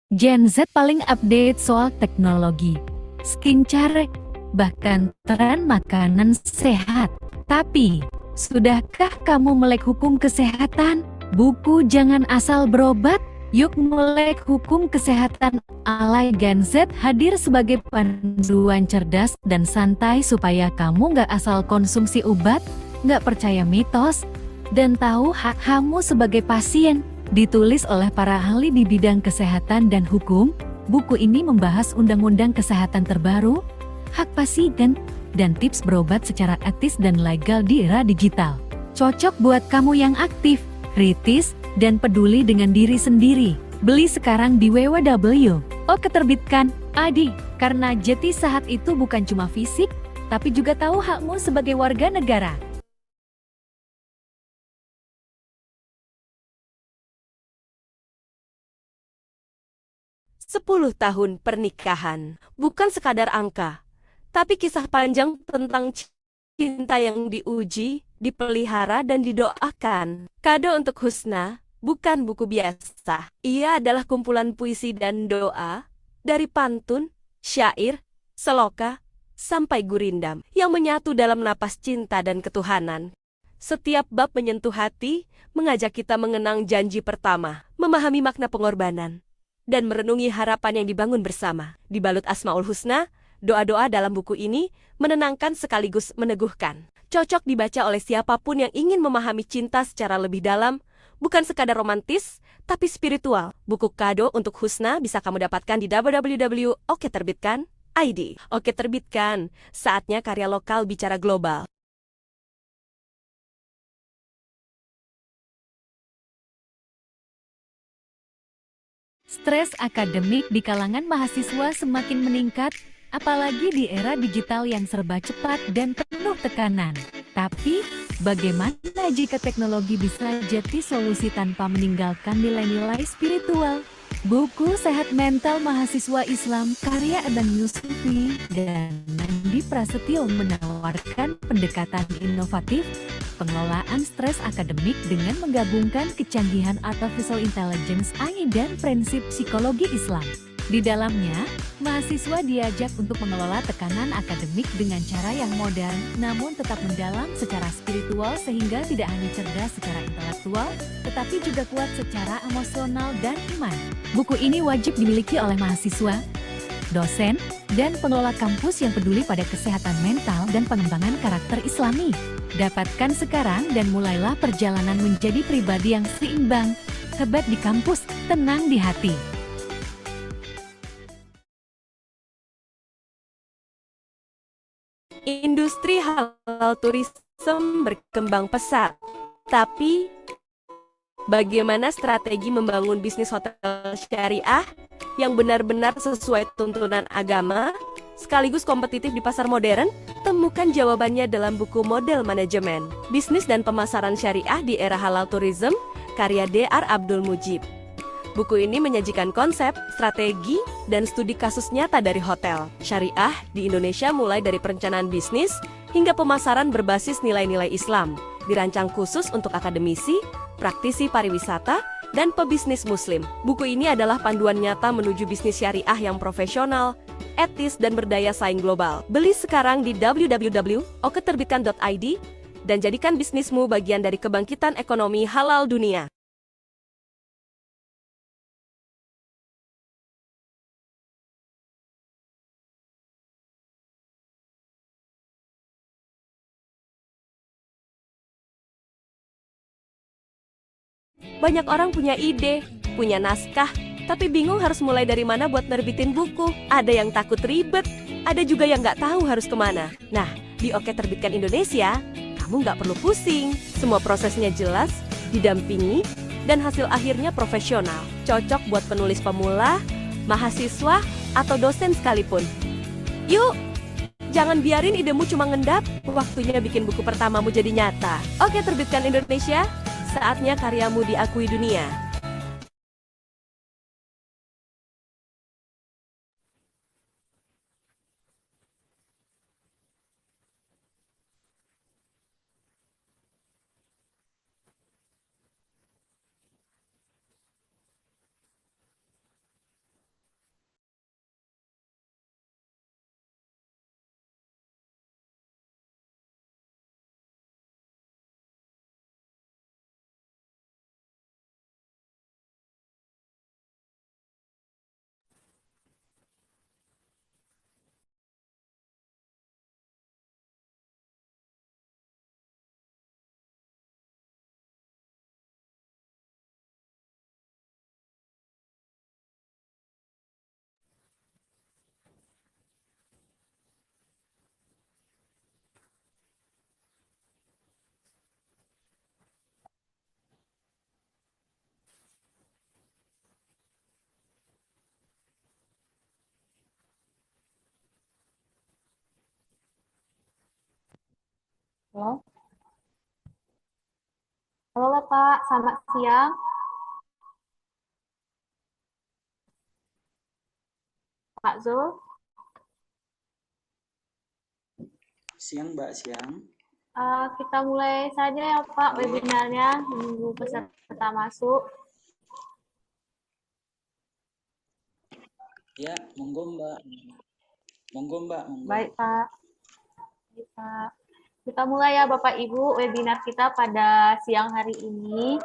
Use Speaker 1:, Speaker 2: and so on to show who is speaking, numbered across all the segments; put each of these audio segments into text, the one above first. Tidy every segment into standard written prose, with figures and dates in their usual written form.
Speaker 1: Gen Z paling update soal teknologi, skincare, bahkan tren makanan sehat. Tapi, sudahkah kamu melek hukum kesehatan? Buku Jangan Asal Berobat, Yuk Melek Hukum Kesehatan ala Gen Z hadir sebagai panduan cerdas dan santai supaya kamu nggak asal konsumsi obat, nggak percaya mitos, dan tahu hak kamu sebagai pasien. Ditulis oleh para ahli di bidang kesehatan dan hukum, buku ini membahas undang-undang kesehatan terbaru, hak pasien, dan tips berobat secara etis dan legal di era digital. Cocok buat kamu yang aktif, kritis, dan peduli dengan diri sendiri. Beli sekarang di www. Oke terbitkan, ID, karena jati saat itu bukan cuma fisik, tapi juga tahu hakmu sebagai warga negara.
Speaker 2: 10 tahun pernikahan bukan sekadar angka, tapi kisah panjang tentang cinta yang diuji, dipelihara, dan didoakan. Kado untuk Husna bukan buku biasa. Ia adalah kumpulan puisi dan doa, dari pantun, syair, seloka, sampai gurindam, yang menyatu dalam napas cinta dan ketuhanan. Setiap bab menyentuh hati, mengajak kita mengenang janji pertama, memahami makna pengorbanan, dan merenungi harapan yang dibangun bersama. Dibalut Asmaul Husna, doa-doa dalam buku ini menenangkan sekaligus meneguhkan. Cocok dibaca oleh siapapun yang ingin memahami cinta secara lebih dalam, bukan sekadar romantis, tapi spiritual. Buku kado untuk Husna bisa kamu dapatkan di www.oketerbitkan.id. Oke Terbitkan, saatnya karya lokal bicara global.
Speaker 1: Stres akademik di kalangan mahasiswa semakin meningkat, apalagi di era digital yang serba cepat dan penuh tekanan. Tapi, bagaimana jika teknologi bisa jadi solusi tanpa meninggalkan nilai-nilai spiritual? Buku Sehat Mental Mahasiswa Islam karya Adam Yusufi dan Nandi Prasetyo menawarkan pendekatan inovatif pengelolaan stres akademik dengan menggabungkan kecanggihan artificial intelligence AI dan prinsip psikologi Islam. Di dalamnya, mahasiswa diajak untuk mengelola tekanan akademik dengan cara yang modern, namun tetap mendalam secara spiritual sehingga tidak hanya cerdas secara intelektual, tetapi juga kuat secara emosional dan iman. Buku ini wajib dimiliki oleh mahasiswa, dosen, dan pengelola kampus yang peduli pada kesehatan mental dan pengembangan karakter Islami. Dapatkan sekarang dan mulailah perjalanan menjadi pribadi yang seimbang, hebat di kampus, tenang di hati.
Speaker 2: Industri halal tourism berkembang pesat. Tapi, bagaimana strategi membangun bisnis hotel syariah yang benar-benar sesuai tuntunan agama, sekaligus kompetitif di pasar modern? Temukan jawabannya dalam buku Model Manajemen, Bisnis dan Pemasaran Syariah di Era Halal Tourism, karya Dr. Abdul Mujib. Buku ini menyajikan konsep, strategi, dan studi kasus nyata dari hotel syariah di Indonesia mulai dari perencanaan bisnis hingga pemasaran berbasis nilai-nilai Islam. Dirancang khusus untuk akademisi, praktisi pariwisata, dan pebisnis muslim. Buku ini adalah panduan nyata menuju bisnis syariah yang profesional, etis, dan berdaya saing global. Beli sekarang di www.oketerbitkan.id dan jadikan bisnismu bagian dari kebangkitan ekonomi halal dunia. Banyak orang punya ide, punya naskah, tapi bingung harus mulai dari mana buat nerbitin buku. Ada yang takut ribet, ada juga yang nggak tahu harus kemana. Nah, di Oke Terbitkan Indonesia, kamu nggak perlu pusing. Semua prosesnya jelas, didampingi, dan hasil akhirnya profesional. Cocok buat penulis pemula, mahasiswa, atau dosen sekalipun. Yuk, jangan biarin idemu cuma ngendap, waktunya bikin buku pertamamu jadi nyata. Oke Terbitkan Indonesia, saatnya karyamu diakui dunia.
Speaker 3: Halo, halo Bapak, selamat siang. Pak Zul.
Speaker 4: Siang, Mbak, siang.
Speaker 3: Kita mulai saja ya Pak webinarnya, menunggu peserta masuk.
Speaker 4: Ya, monggo, Mbak. Monggo, Mbak, monggo.
Speaker 3: Baik Pak. Baik, Pak. Kita mulai ya Bapak Ibu webinar kita pada siang hari ini.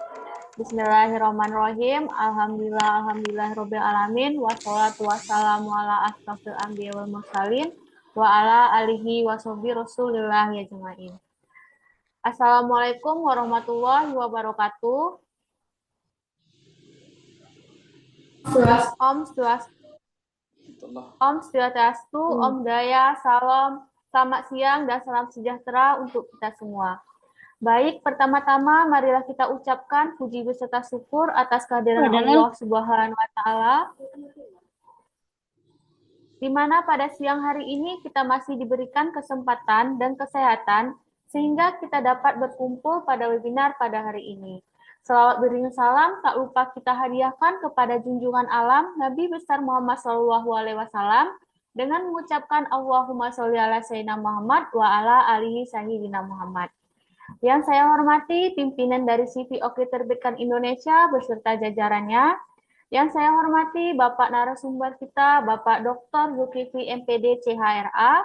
Speaker 3: Bismillahirrahmanirrahim. Alhamdulillahirobbilalamin. Wassalatu wassalamu ala asrofil anbiya wal mursalin wa ala alihi washobi rasulillah ya jemain. Assalamualaikum warahmatullahi wabarakatuh. Om Swastiastu, Om Daya, Salam, selamat siang dan salam sejahtera untuk kita semua. Baik, pertama-tama marilah kita ucapkan puji beserta syukur atas kehadiran Allah Subhanahu wa Ta'ala, di mana pada siang hari ini kita masih diberikan kesempatan dan kesehatan sehingga kita dapat berkumpul pada webinar pada hari ini. Selawat beriring salam tak lupa kita hadiahkan kepada junjungan alam Nabi besar Muhammad SAW dengan mengucapkan Allahumma sholli ala sayyidina Muhammad wa ala alihi sayyidina Muhammad. Yang saya hormati pimpinan dari CV Oke Terbitkan Indonesia beserta jajarannya. Yang saya hormati Bapak narasumber kita, Bapak Dr. Zulkifli MPD CHRA.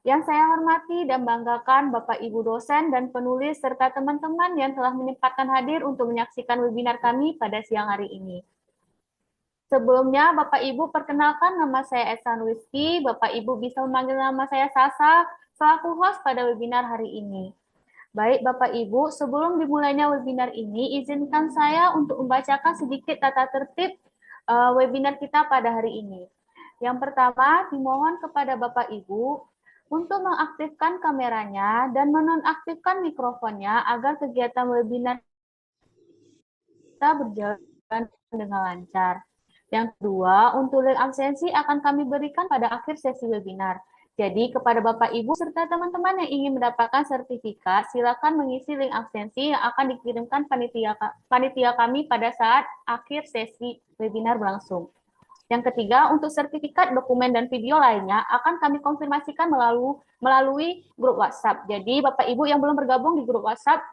Speaker 3: Yang saya hormati dan banggakan Bapak Ibu dosen dan penulis serta teman-teman yang telah menyempatkan hadir untuk menyaksikan webinar kami pada siang hari ini. Sebelumnya Bapak Ibu perkenalkan nama saya Esan Rizky, Bapak Ibu bisa memanggil nama saya Sasa selaku host pada webinar hari ini. Baik Bapak Ibu, sebelum dimulainya webinar ini, izinkan saya untuk membacakan sedikit tata tertib webinar kita pada hari ini. Yang pertama, dimohon kepada Bapak Ibu untuk mengaktifkan kameranya dan menonaktifkan mikrofonnya agar kegiatan webinar kita berjalan dengan lancar. Yang kedua, untuk link absensi akan kami berikan pada akhir sesi webinar. Jadi, kepada Bapak, Ibu, serta teman-teman yang ingin mendapatkan sertifikat, silakan mengisi link absensi yang akan dikirimkan panitia kami pada saat akhir sesi webinar berlangsung. Yang ketiga, untuk sertifikat, dokumen, dan video lainnya akan kami konfirmasikan melalui grup WhatsApp. Jadi, Bapak Ibu yang belum bergabung di grup WhatsApp,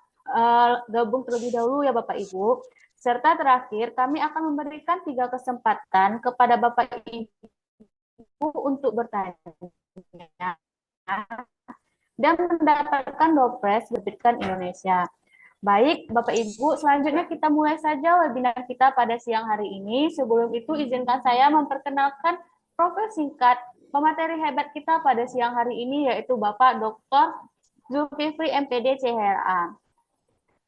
Speaker 3: gabung terlebih dahulu ya Bapak Ibu. Serta terakhir, kami akan memberikan 3 kesempatan kepada Bapak Ibu untuk bertanya dan mendapatkan Dompres Terbitkan Indonesia. Baik, Bapak Ibu, selanjutnya kita mulai saja webinar kita pada siang hari ini. Sebelum itu, izinkan saya memperkenalkan profil singkat pemateri hebat kita pada siang hari ini, yaitu Bapak Dr. Zulkifli MPD CHRA.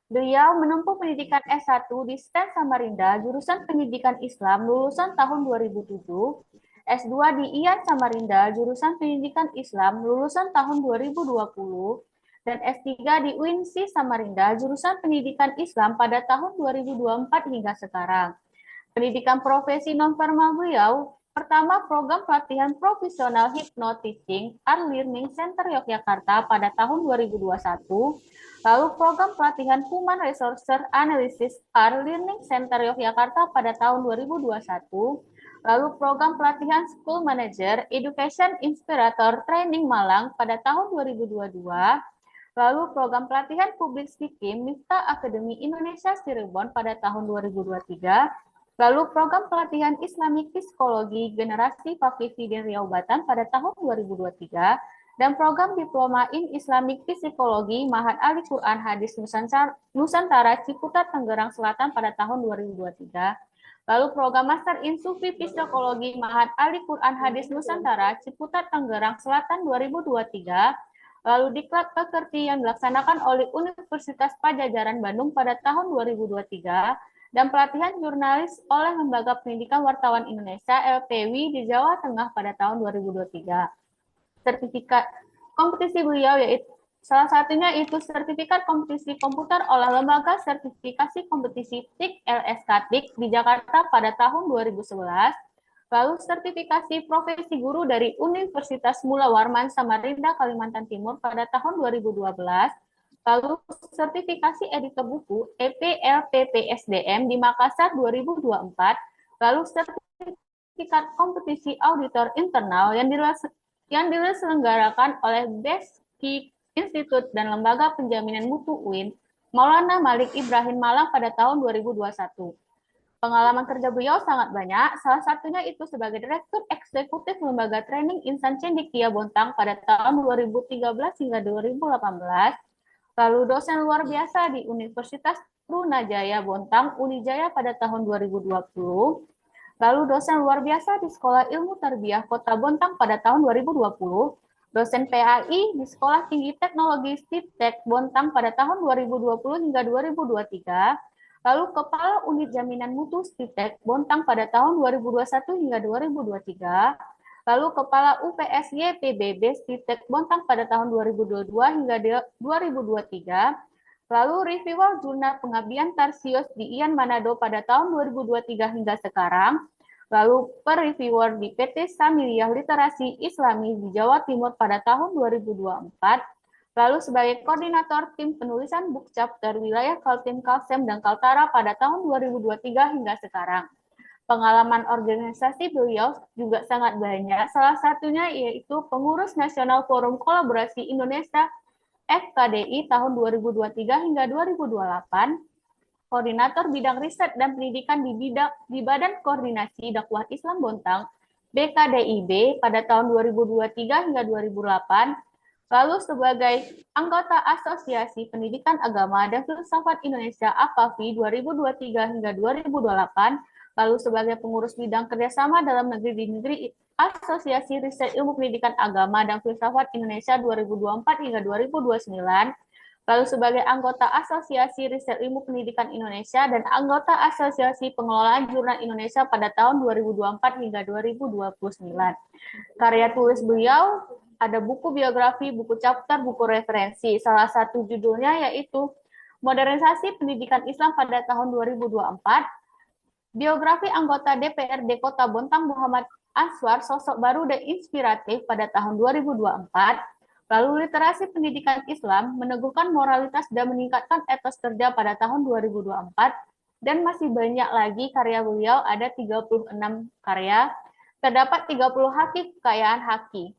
Speaker 3: Beliau menempuh pendidikan S1 di STEM Samarinda, jurusan Pendidikan Islam, lulusan tahun 2007, S2 di IAIN Samarinda, jurusan Pendidikan Islam, lulusan tahun 2020, dan S3 di UINSI Samarinda, jurusan Pendidikan Islam pada tahun 2024 hingga sekarang. Pendidikan profesi non-formal beliau, pertama program pelatihan profesional Hypnotising Art Learning Center Yogyakarta pada tahun 2021, lalu program pelatihan Human Resource Analysis Art Learning Center Yogyakarta pada tahun 2021, lalu program pelatihan School Manager Education Inspirator Training Malang pada tahun 2022, lalu program pelatihan Public Speaking Miftah Akademi Indonesia Cirebon pada tahun 2023, lalu program pelatihan Islamic Psikologi Generasi Fakih di Riau Batan pada tahun 2023, dan program Diploma in Islamic Psikologi Mahat Ali Quran Hadis Nusantara Ciputat Tangerang Selatan pada tahun 2023, lalu program Master in Sufi Psikologi Mahat Ali Quran Hadis Nusantara Ciputat Tangerang Selatan 2023, lalu diklat pekerti yang dilaksanakan oleh Universitas Padjadjaran Bandung pada tahun 2023, dan pelatihan jurnalis oleh Lembaga Pendidikan Wartawan Indonesia LPW di Jawa Tengah pada tahun 2023. Sertifikat kompetisi beliau yaitu salah satunya itu sertifikat kompetisi komputer oleh Lembaga Sertifikasi Kompetisi TIK LSK TIK di Jakarta pada tahun 2011, lalu sertifikasi profesi guru dari Universitas Mula Warman Samarinda Kalimantan Timur pada tahun 2012, Lalu sertifikasi editor buku EPLPPSDM di Makassar 2024, lalu sertifikat kompetisi auditor internal yang diselenggarakan oleh BESKI Institut dan Lembaga Penjaminan Mutu UIN, Maulana Malik Ibrahim Malang pada tahun 2021. Pengalaman kerja beliau sangat banyak, salah satunya itu sebagai Direktur Eksekutif Lembaga Training Insan Cendekia Bontang pada tahun 2013 hingga 2018, lalu dosen luar biasa di Universitas Trunajaya Bontang, Unijaya pada tahun 2020, lalu dosen luar biasa di Sekolah Ilmu Tarbiyah Kota Bontang pada tahun 2020, dosen PAI di Sekolah Tinggi Teknologi STIPTEK Bontang pada tahun 2020 hingga 2023, lalu Kepala Unit Jaminan Mutu STIPTEK Bontang pada tahun 2021 hingga 2023, lalu Kepala UPSY PBB STIPTEK Bontang pada tahun 2022 hingga 2023, lalu Reviewer Jurnal Pengabdian Tarsius di Ian Manado pada tahun 2023 hingga sekarang, lalu Per-Reviewer di PT Samiliyah Literasi Islami di Jawa Timur pada tahun 2024, lalu sebagai koordinator tim penulisan book chapter wilayah Kaltim, Kalsem, dan Kaltara pada tahun 2023 hingga sekarang. Pengalaman organisasi beliau juga sangat banyak, salah satunya yaitu pengurus Nasional Forum Kolaborasi Indonesia FKDI tahun 2023 hingga 2028, koordinator bidang riset dan pendidikan di Badan Koordinasi Dakwah Islam Bontang BKDIB pada tahun 2023 hingga 2008, lalu sebagai anggota Asosiasi Pendidikan Agama dan Filsafat Indonesia APAFI 2023 hingga 2028, lalu sebagai pengurus bidang kerjasama dalam negeri di negeri Asosiasi Riset Ilmu Pendidikan Agama dan Filsafat Indonesia 2024 hingga 2029, lalu sebagai anggota Asosiasi Riset Ilmu Pendidikan Indonesia dan anggota Asosiasi Pengelolaan Jurnal Indonesia pada tahun 2024 hingga 2029. Karya tulis beliau ada buku biografi, buku chapter, buku referensi. Salah satu judulnya yaitu Modernisasi Pendidikan Islam pada tahun 2024, biografi anggota DPRD Kota Bontang Muhammad Answar, sosok baru dan inspiratif pada tahun 2024, lalu literasi pendidikan Islam, meneguhkan moralitas dan meningkatkan etos kerja pada tahun 2024, dan masih banyak lagi karya beliau, ada 36 karya, terdapat 30 haki kekayaan haki.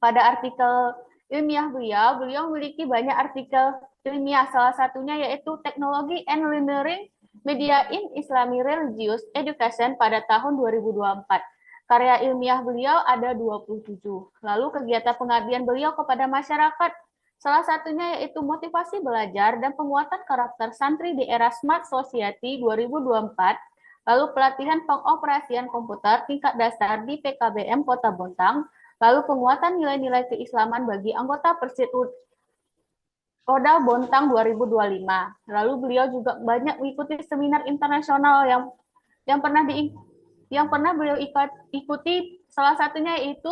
Speaker 3: Pada artikel ilmiah beliau memiliki banyak artikel ilmiah, salah satunya yaitu Teknologi and Learning Media in Islamic Religious Education pada tahun 2024. Karya ilmiah beliau ada 27. Lalu kegiatan pengabdian beliau kepada masyarakat, salah satunya yaitu motivasi belajar dan penguatan karakter santri di era Smart Society 2024, lalu pelatihan pengoperasian komputer tingkat dasar di PKBM Kota Bontang, lalu penguatan nilai-nilai keislaman bagi anggota Persid Roda Bontang 2025. Lalu beliau juga banyak mengikuti seminar internasional yang pernah beliau ikuti, salah satunya yaitu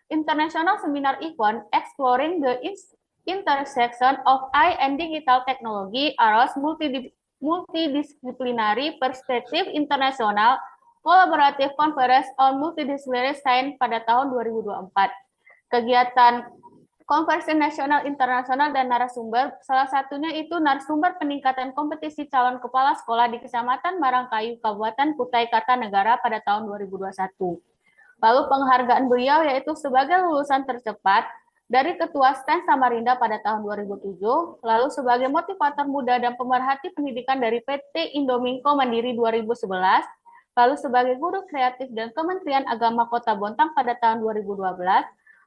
Speaker 3: International Seminar Event Exploring the Intersection of AI and Digital Technology across Multidisciplinary Perspective International Collaborative Conference on Multidisciplinary Science pada tahun 2024. Kegiatan konferensi nasional internasional dan narasumber, salah satunya itu narasumber peningkatan kompetisi calon kepala sekolah di Kecamatan Marangkayu, Kabupaten Kutai Kartanegara pada tahun 2021. Lalu penghargaan beliau yaitu sebagai lulusan tercepat dari Ketua STEM Samarinda pada tahun 2007, lalu sebagai motivator muda dan pemerhati pendidikan dari PT Indominco Mandiri 2011, lalu sebagai guru kreatif dan Kementerian Agama Kota Bontang pada tahun 2012,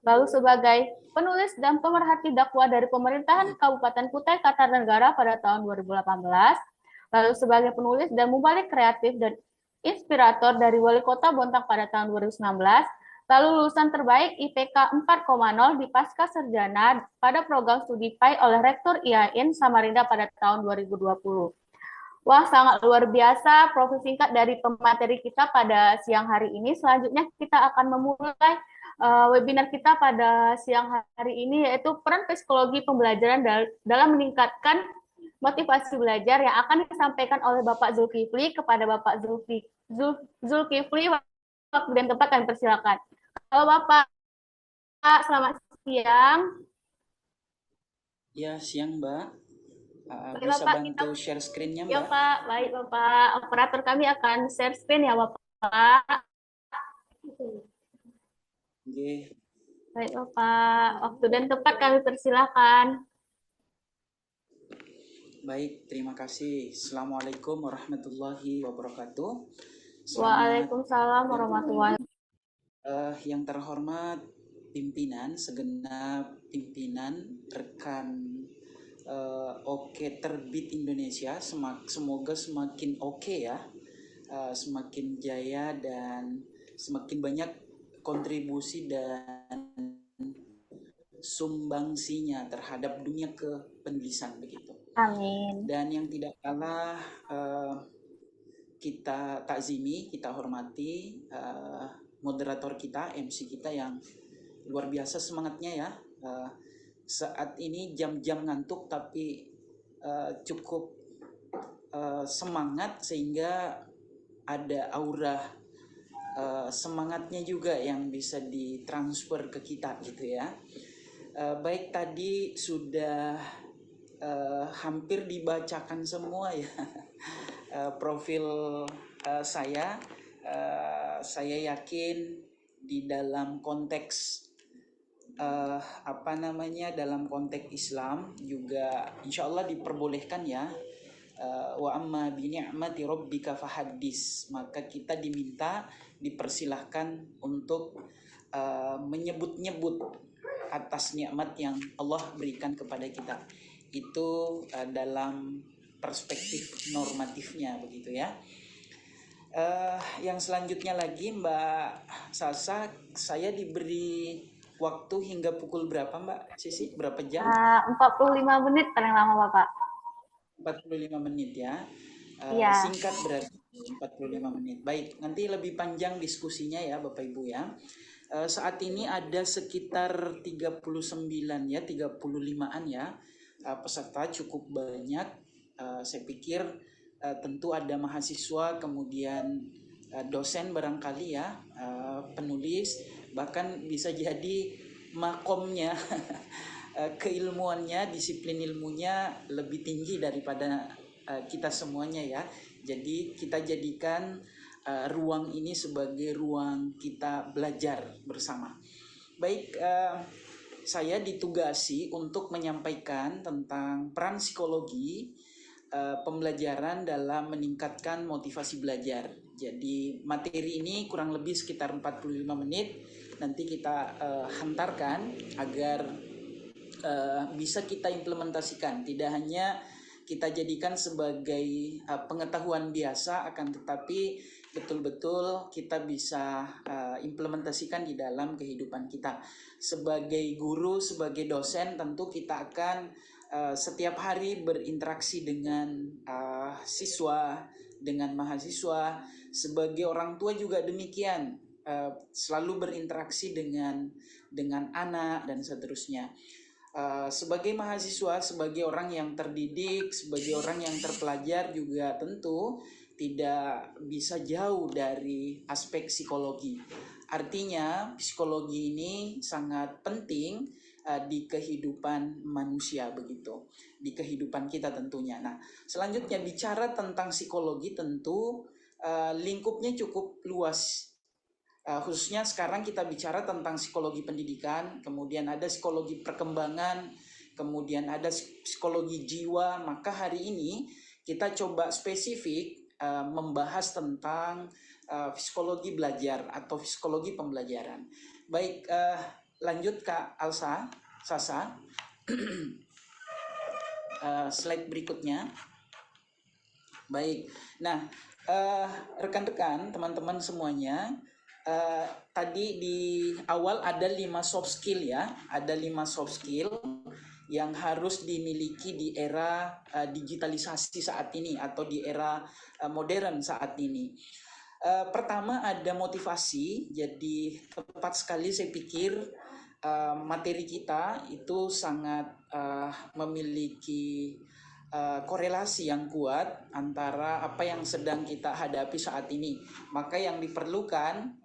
Speaker 3: lalu sebagai penulis dan pemerhati dakwah dari pemerintahan Kabupaten Kutai Kartanegara pada tahun 2018, lalu sebagai penulis dan mubalik kreatif dan inspirator dari Wali Kota Bontang pada tahun 2019, lalu lulusan terbaik IPK 4,0 di Pasca Sarjana pada program studi PAI oleh Rektor IAIN Samarinda pada tahun 2020. Wah, sangat luar biasa profil singkat dari pemateri kita pada siang hari ini. Selanjutnya kita akan memulai webinar kita pada siang hari ini, yaitu peran psikologi pembelajaran dalam meningkatkan motivasi belajar yang akan disampaikan oleh Bapak Zulkifli. Kepada Bapak Zulkifli, waktu dan tempat kami persilakan. Halo Bapak, selamat siang.
Speaker 4: Ya, siang Mbak.
Speaker 3: Baik,
Speaker 4: Bisa
Speaker 3: Bapak, kita
Speaker 4: bantu share screen-nya
Speaker 3: ya,
Speaker 4: Mbak?
Speaker 3: Pak. Baik, Bapak. Operator kami akan share screen ya, Bapak.
Speaker 4: Oke,
Speaker 3: Baik, Bapak. Waktu dan tempat kami persilakan.
Speaker 4: baik. Terima kasih. Assalamualaikum warahmatullahi wabarakatuh. Selamat
Speaker 3: Waalaikumsalam warahmatullahi
Speaker 4: yang terhormat pimpinan, segenap pimpinan, rekan Oke Terbit Indonesia. Semoga semakin oke ya, semakin jaya dan semakin banyak kontribusi dan sumbangsinya terhadap dunia kepenulisan begitu.
Speaker 3: Amin.
Speaker 4: Dan yang tidak kalah kita takzimi, kita hormati moderator kita, MC kita yang luar biasa semangatnya ya. Saat ini jam-jam ngantuk tapi cukup semangat sehingga ada aura semangatnya juga yang bisa ditransfer ke kita gitu ya. Baik, tadi sudah hampir dibacakan semua ya profil saya. Saya yakin di dalam konteks dalam konteks Islam juga insya Allah diperbolehkan ya. Wa amma bi ni'mati rabbika fahaddis, maka kita dipersilahkan untuk menyebut-nyebut atas nikmat yang Allah berikan kepada kita. Itu dalam perspektif normatifnya begitu ya. Yang selanjutnya lagi Mbak Sasa, saya diberi waktu hingga pukul berapa Mbak Sisi? Berapa jam?
Speaker 3: 45 menit paling lama, Bapak.
Speaker 4: 45 menit ya.
Speaker 3: Iya.
Speaker 4: Singkat berarti 45 menit. Baik, nanti lebih panjang diskusinya ya Bapak Ibu ya. Saat ini ada sekitar 39 ya, 35-an ya. Peserta cukup banyak. Saya pikir tentu ada mahasiswa, kemudian dosen barangkali ya, penulis, bahkan bisa jadi makomnya keilmuannya, disiplin ilmunya lebih tinggi daripada kita semuanya ya. Jadi kita jadikan ruang ini sebagai ruang kita belajar bersama. Baik, saya ditugasi untuk menyampaikan tentang peran psikologi pembelajaran dalam meningkatkan motivasi belajar. Jadi materi ini kurang lebih sekitar 45 menit. Nanti kita hantarkan agar bisa kita implementasikan. Tidak hanya kita jadikan sebagai pengetahuan biasa, akan tetapi betul-betul kita bisa implementasikan di dalam kehidupan kita. Sebagai guru, sebagai dosen, tentu kita akan setiap hari berinteraksi dengan siswa, dengan mahasiswa. Sebagai orang tua juga demikian, selalu berinteraksi dengan anak dan seterusnya. Sebagai mahasiswa, sebagai orang yang terdidik, sebagai orang yang terpelajar juga tentu tidak bisa jauh dari aspek psikologi. Artinya psikologi ini sangat penting di kehidupan manusia begitu, di kehidupan kita tentunya. Nah, selanjutnya bicara tentang psikologi tentu lingkupnya cukup luas. Khususnya sekarang kita bicara tentang psikologi pendidikan, kemudian ada psikologi perkembangan, kemudian ada psikologi jiwa. Maka hari ini kita coba spesifik membahas tentang psikologi belajar atau psikologi pembelajaran. Baik, lanjut Kak Sasa. Slide berikutnya. Baik, nah rekan-rekan, teman-teman semuanya, tadi di awal ada 5 soft skill ya, ada 5 soft skill yang harus dimiliki di era digitalisasi saat ini atau di era modern saat ini. Pertama ada motivasi, jadi tepat sekali saya pikir materi kita itu sangat memiliki korelasi yang kuat antara apa yang sedang kita hadapi saat ini. Maka yang diperlukan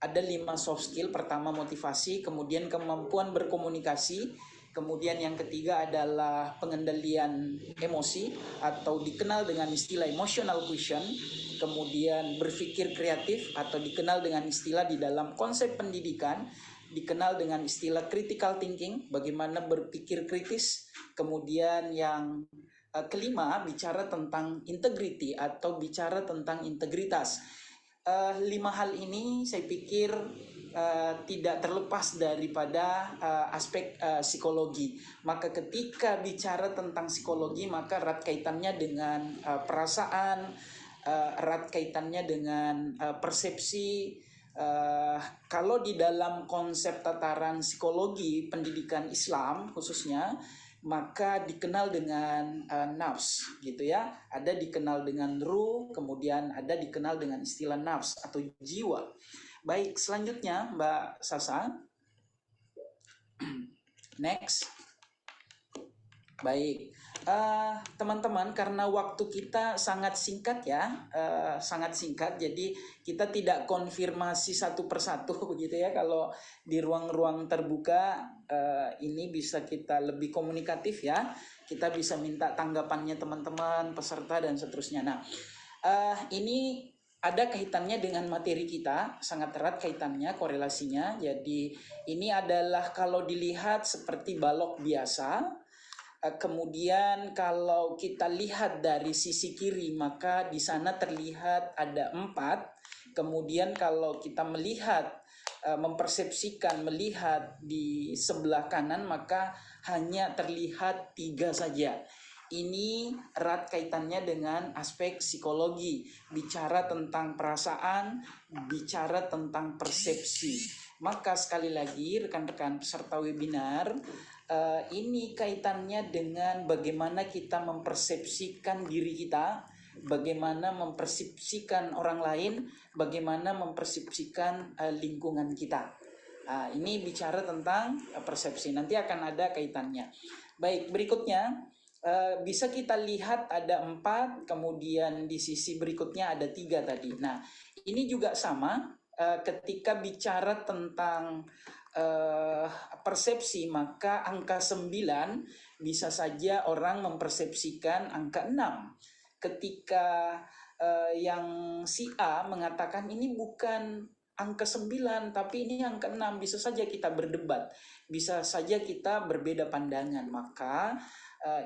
Speaker 4: ada 5 soft skill. Pertama motivasi, kemudian kemampuan berkomunikasi, Kemudian yang ketiga adalah pengendalian emosi atau dikenal dengan istilah emotional quotient. Kemudian berpikir kreatif atau dikenal dengan istilah di dalam konsep pendidikan, dikenal dengan istilah critical thinking, bagaimana berpikir kritis. Kemudian yang kelima bicara tentang integrity atau bicara tentang integritas. 5 hal ini saya pikir tidak terlepas daripada aspek psikologi. Maka ketika bicara tentang psikologi, maka erat kaitannya dengan perasaan, erat kaitannya dengan persepsi. Kalau di dalam konsep tataran psikologi pendidikan Islam khususnya, maka dikenal dengan nafs gitu ya. Ada dikenal dengan ruh, kemudian ada dikenal dengan istilah nafs atau jiwa. Baik, selanjutnya Mbak Sasa. Next. Baik, teman-teman, karena waktu kita sangat singkat ya, sangat singkat, jadi kita tidak konfirmasi satu persatu begitu ya. Kalau di ruang-ruang terbuka ini bisa kita lebih komunikatif ya, kita bisa minta tanggapannya teman-teman, peserta dan seterusnya. Nah, ini ada kaitannya dengan materi kita, sangat erat kaitannya, korelasinya. Jadi ini adalah kalau dilihat seperti balok biasa. Kemudian kalau kita lihat dari sisi kiri, maka di sana terlihat ada 4. Kemudian kalau kita melihat, mempersepsikan, melihat di sebelah kanan, maka hanya terlihat 3 saja. Ini erat kaitannya dengan aspek psikologi, bicara tentang perasaan, bicara tentang persepsi. Maka sekali lagi rekan-rekan peserta webinar, ini kaitannya dengan bagaimana kita mempersepsikan diri kita, bagaimana mempersepsikan orang lain, bagaimana mempersepsikan lingkungan kita. Ini bicara tentang persepsi, nanti akan ada kaitannya. Baik, berikutnya bisa kita lihat ada 4, kemudian di sisi berikutnya ada 3 tadi. Nah, ini juga sama, ketika bicara tentang persepsi, maka angka 9 bisa saja orang mempersepsikan angka 6. Ketika yang si A mengatakan ini bukan angka 9 tapi ini angka 6, bisa saja kita berdebat, bisa saja kita berbeda pandangan. Maka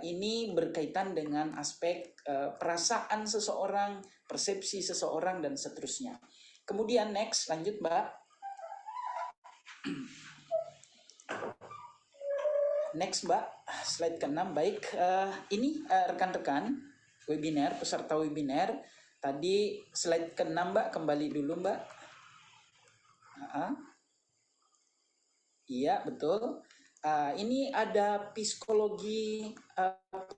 Speaker 4: ini berkaitan dengan aspek perasaan seseorang, persepsi seseorang dan seterusnya. Kemudian next, lanjut Mbak. Next Mbak, slide ke-6. Baik, ini rekan-rekan webinar, peserta webinar. Tadi slide ke-6 Mbak, kembali dulu Mbak. Iya, betul. Ini ada psikologi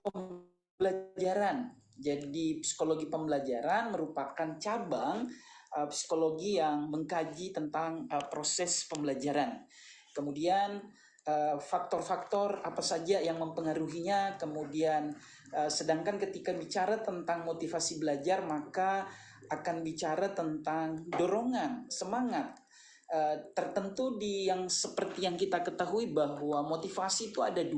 Speaker 4: pembelajaran. Jadi psikologi pembelajaran merupakan cabang psikologi yang mengkaji tentang proses pembelajaran. Kemudian faktor-faktor apa saja yang mempengaruhinya. Kemudian sedangkan ketika bicara tentang motivasi belajar, maka akan bicara tentang dorongan, semangat tertentu yang seperti yang kita ketahui bahwa motivasi itu ada 2,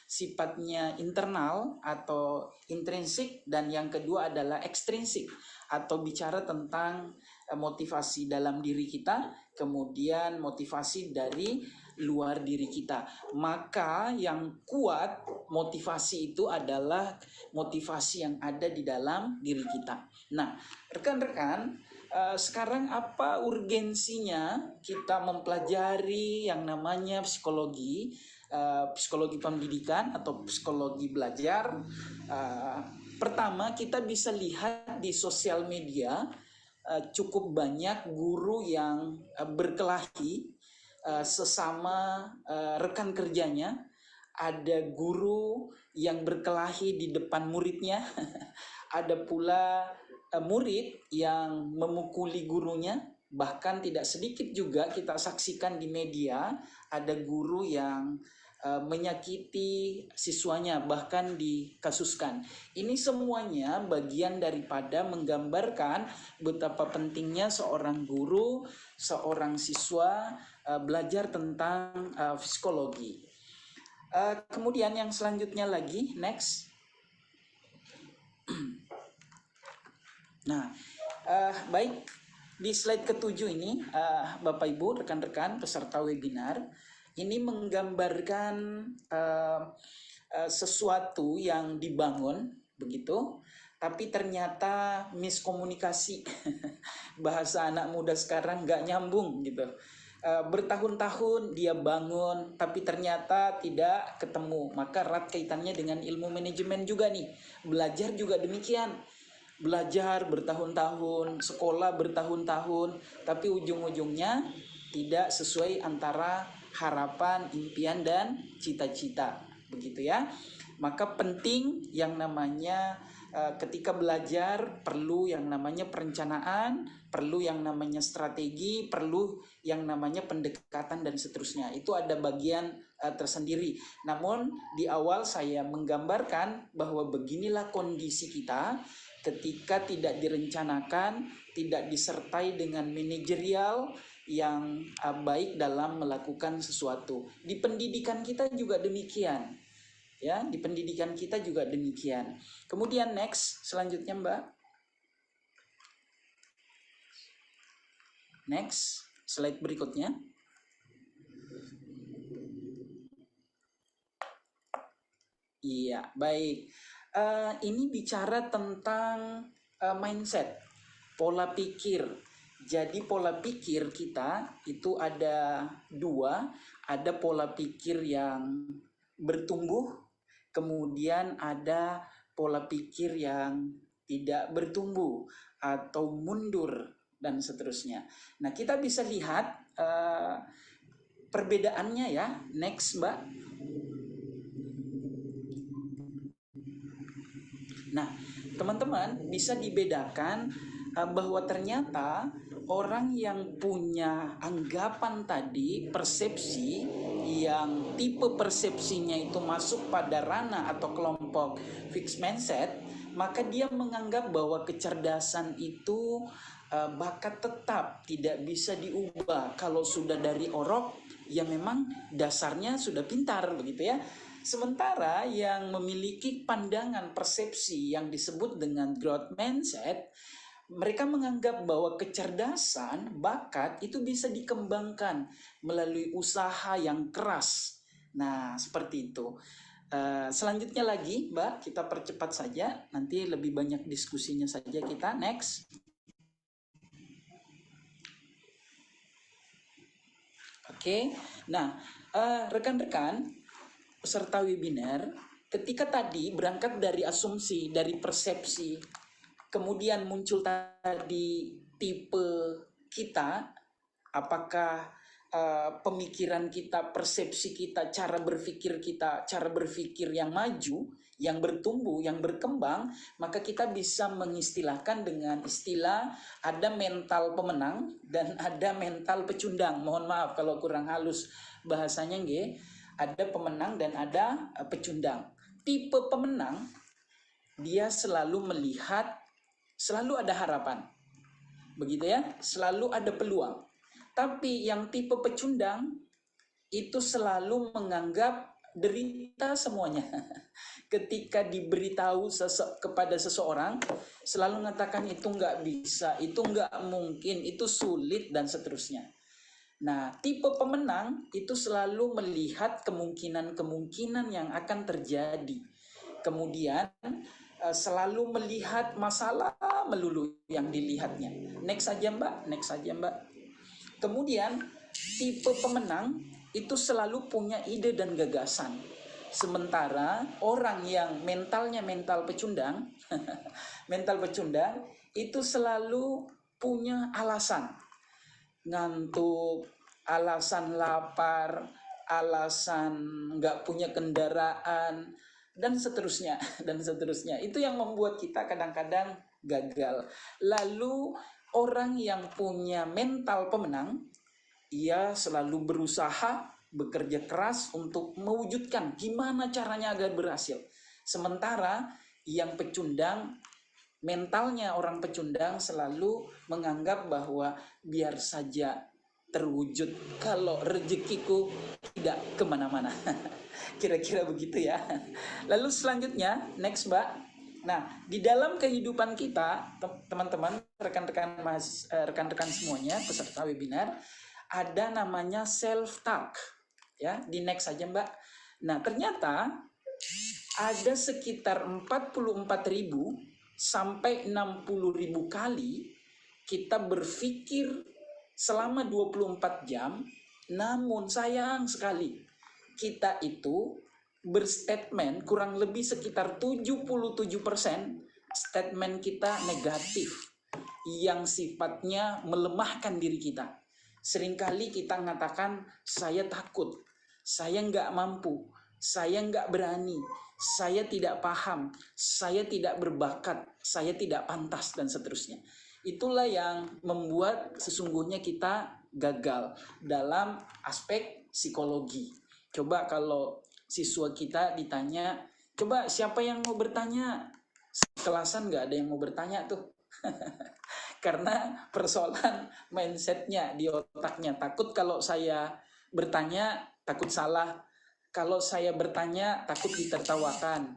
Speaker 4: sifatnya internal atau intrinsik, dan yang kedua adalah ekstrinsik atau bicara tentang motivasi dalam diri kita, kemudian motivasi dari luar diri kita. Maka yang kuat motivasi itu adalah motivasi yang ada di dalam diri kita. Nah, rekan-rekan, sekarang apa urgensinya kita mempelajari yang namanya psikologi, psikologi pendidikan atau psikologi belajar? Pertama, kita bisa lihat di sosial media cukup banyak guru yang berkelahi sesama rekan kerjanya. Ada guru yang berkelahi di depan muridnya, ada pula murid yang memukuli gurunya. Bahkan tidak sedikit juga kita saksikan di media, ada guru yang menyakiti siswanya, bahkan dikasuskan. Ini semuanya bagian daripada menggambarkan betapa pentingnya seorang guru, seorang siswa belajar tentang psikologi. Kemudian yang selanjutnya lagi, next. Nah, baik, di slide ke-7 ini, Bapak Ibu, rekan-rekan peserta webinar, ini menggambarkan sesuatu yang dibangun, begitu, tapi ternyata miskomunikasi. Bahasa anak muda sekarang nggak nyambung gitu. Bertahun-tahun dia bangun, tapi ternyata tidak ketemu. Maka erat kaitannya dengan ilmu manajemen juga nih. Belajar juga demikian. Belajar bertahun-tahun, sekolah bertahun-tahun, tapi ujung-ujungnya tidak sesuai antara harapan, impian, dan cita-cita. Begitu ya. Maka penting yang namanya ketika belajar perlu yang namanya perencanaan, perlu yang namanya strategi, perlu yang namanya pendekatan dan seterusnya. Itu ada bagian tersendiri. Namun di awal saya menggambarkan bahwa beginilah kondisi kita ketika tidak direncanakan, tidak disertai dengan manajerial yang baik dalam melakukan sesuatu. Di pendidikan kita juga demikian. Ya, di pendidikan kita juga demikian. Kemudian next, selanjutnya Mbak. Next, slide berikutnya. Iya, baik. Ini bicara tentang mindset, pola pikir. Jadi pola pikir kita itu ada dua, ada pola pikir yang bertumbuh, kemudian ada pola pikir yang tidak bertumbuh atau mundur dan seterusnya. Nah, kita bisa lihat perbedaannya ya. Next, Mbak. Nah, teman-teman bisa dibedakan bahwa ternyata orang yang punya anggapan tadi, persepsi, yang tipe persepsinya itu masuk pada ranah atau kelompok fixed mindset, maka dia menganggap bahwa kecerdasan itu bakat tetap, tidak bisa diubah. Kalau sudah dari orok, ya memang dasarnya sudah pintar, begitu ya. Sementara yang memiliki pandangan persepsi yang disebut dengan growth mindset, mereka menganggap bahwa kecerdasan, bakat itu bisa dikembangkan melalui usaha yang keras. Nah, seperti itu. Selanjutnya lagi, Mbak, kita percepat saja. Nanti lebih banyak diskusinya saja kita. Next. Oke. Nah, rekan-rekan peserta webinar, ketika tadi berangkat dari asumsi, dari persepsi, kemudian muncul tadi tipe kita, apakah pemikiran kita, persepsi kita, cara berpikir yang maju, yang bertumbuh, yang berkembang, maka kita bisa mengistilahkan dengan istilah ada mental pemenang dan ada mental pecundang. Mohon maaf kalau kurang halus bahasanya, nggih. Ada pemenang dan ada pecundang. Tipe pemenang, dia selalu melihat, selalu ada harapan, begitu ya, selalu ada peluang. Tapi yang tipe pecundang itu selalu menganggap derita semuanya. Ketika diberitahu kepada seseorang, selalu mengatakan itu nggak bisa, itu nggak mungkin, itu sulit dan seterusnya. Nah, tipe pemenang itu selalu melihat kemungkinan-kemungkinan yang akan terjadi. Kemudian selalu melihat masalah melulu yang dilihatnya. Next saja Mbak, next saja Mbak. Kemudian tipe pemenang itu selalu punya ide dan gagasan. Sementara orang yang mentalnya mental pecundang, mental pecundang itu selalu punya alasan. Ngantuk, alasan lapar, alasan nggak punya kendaraan, dan seterusnya, dan seterusnya. Itu yang membuat kita kadang-kadang gagal. Lalu orang yang punya mental pemenang, ia selalu berusaha, bekerja keras untuk mewujudkan gimana caranya agar berhasil. Sementara yang pecundang, mentalnya orang pecundang selalu menganggap bahwa biar saja terwujud kalau rezekiku tidak kemana-mana. Kira-kira begitu ya. Lalu selanjutnya, next Mbak. Nah, di dalam kehidupan kita, teman-teman, rekan-rekan semuanya, peserta webinar, ada namanya self-talk. Ya, di next saja Mbak. Nah, ternyata ada sekitar 44.000 sampai 60.000 kali kita berpikir selama 24 jam, namun sayang sekali kita itu berstatement kurang lebih sekitar 77% statement kita negatif yang sifatnya melemahkan diri kita. Seringkali kita mengatakan saya takut, saya nggak mampu, saya nggak berani, saya tidak paham, saya tidak berbakat, saya tidak pantas, dan seterusnya. Itulah yang membuat sesungguhnya kita gagal dalam aspek psikologi. Coba kalau siswa kita ditanya, coba siapa yang mau bertanya? Kelasan nggak ada yang mau bertanya tuh. Karena persoalan mindsetnya di otaknya. Takut kalau saya bertanya, takut salah. Kalau saya bertanya, takut ditertawakan.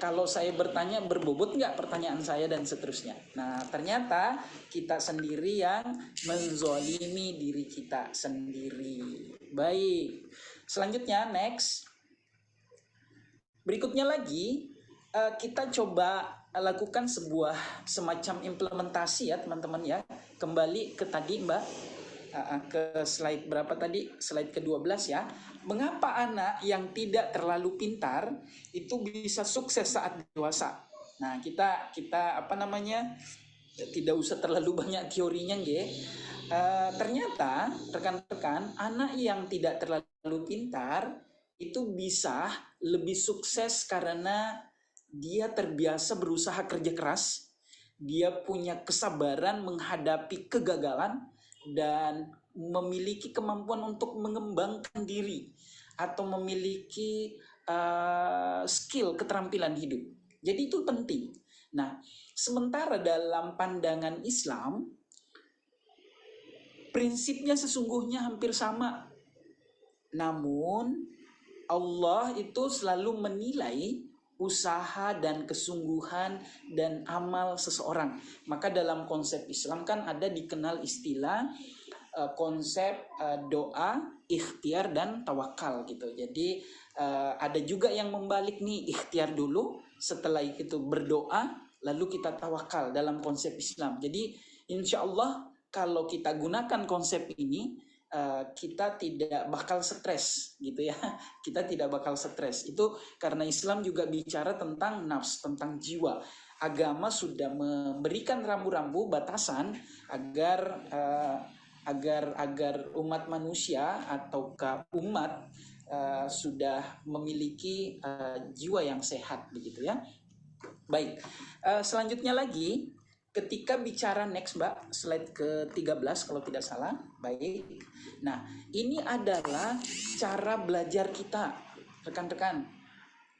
Speaker 4: Kalau saya bertanya, berbobot nggak pertanyaan saya, dan seterusnya. Nah, ternyata kita sendiri yang menzolimi diri kita sendiri. Baik, selanjutnya next. Berikutnya lagi, kita coba lakukan sebuah semacam implementasi ya teman-teman ya. Kembali ke tadi Mbak, ke slide berapa tadi? Slide ke-12 ya. Mengapa anak yang tidak terlalu pintar itu bisa sukses saat dewasa? Nah, kita tidak usah terlalu banyak teorinya nggih. Ternyata rekan-rekan, anak yang tidak terlalu pintar itu bisa lebih sukses karena dia terbiasa berusaha kerja keras, dia punya kesabaran menghadapi kegagalan, dan memiliki kemampuan untuk mengembangkan diri atau memiliki skill, keterampilan hidup. Jadi itu penting. Nah, sementara dalam pandangan Islam, prinsipnya sesungguhnya hampir sama. Namun, Allah itu selalu menilai usaha dan kesungguhan dan amal seseorang. Maka dalam konsep Islam kan ada dikenal istilah konsep doa, ikhtiar, dan tawakal gitu. Jadi ada juga yang membalik nih, ikhtiar dulu, setelah itu berdoa, lalu kita tawakal dalam konsep Islam. Jadi insya Allah kalau kita gunakan konsep ini, kita tidak bakal stres gitu ya. Kita tidak bakal stres. Itu karena Islam juga bicara tentang nafs, tentang jiwa. Agama sudah memberikan rambu-rambu batasan agar umat manusia atau umat sudah memiliki jiwa yang sehat begitu ya. Baik. Selanjutnya lagi, ketika bicara next Mbak, slide ke-13 kalau tidak salah. Baik. Nah, ini adalah cara belajar kita, rekan-rekan.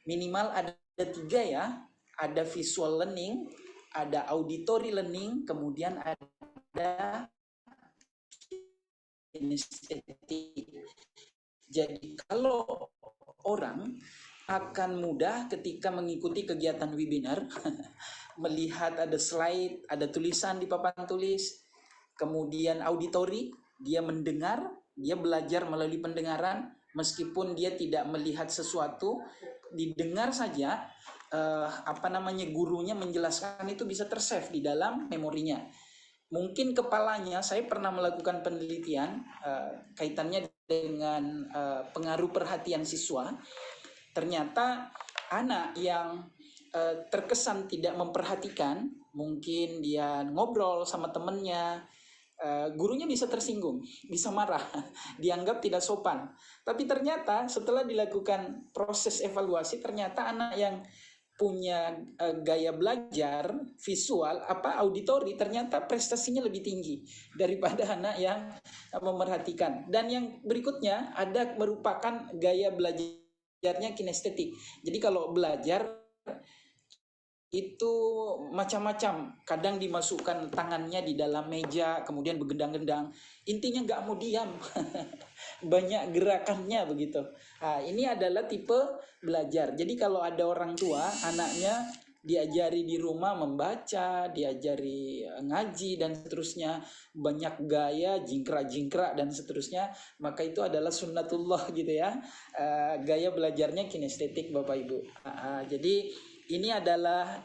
Speaker 4: Minimal ada 3 ya. Ada visual learning, ada auditory learning, kemudian ada kinestetik. Jadi kalau orang akan mudah ketika mengikuti kegiatan webinar, melihat ada slide, ada tulisan di papan tulis, kemudian auditori, dia mendengar, dia belajar melalui pendengaran, meskipun dia tidak melihat sesuatu, didengar saja, gurunya menjelaskan itu bisa tersave di dalam memorinya. Mungkin kepalanya, saya pernah melakukan penelitian kaitannya dengan pengaruh perhatian siswa. Ternyata anak yang terkesan tidak memperhatikan, mungkin dia ngobrol sama temennya, gurunya bisa tersinggung, bisa marah, dianggap tidak sopan. Tapi ternyata setelah dilakukan proses evaluasi, ternyata anak yang punya gaya belajar visual auditori ternyata prestasinya lebih tinggi daripada anak yang memerhatikan. Dan yang berikutnya ada merupakan gaya belajarnya kinestetik. Jadi kalau belajar itu macam-macam. Kadang dimasukkan tangannya di dalam meja, kemudian begendang-gendang. Intinya nggak mau diam. Banyak gerakannya begitu. Nah, ini adalah tipe belajar. Jadi kalau ada orang tua, anaknya diajari di rumah membaca, diajari ngaji dan seterusnya, banyak gaya, jingkrak-jingkrak dan seterusnya, maka itu adalah sunnatullah gitu ya. Gaya belajarnya kinestetik Bapak Ibu. Jadi ini adalah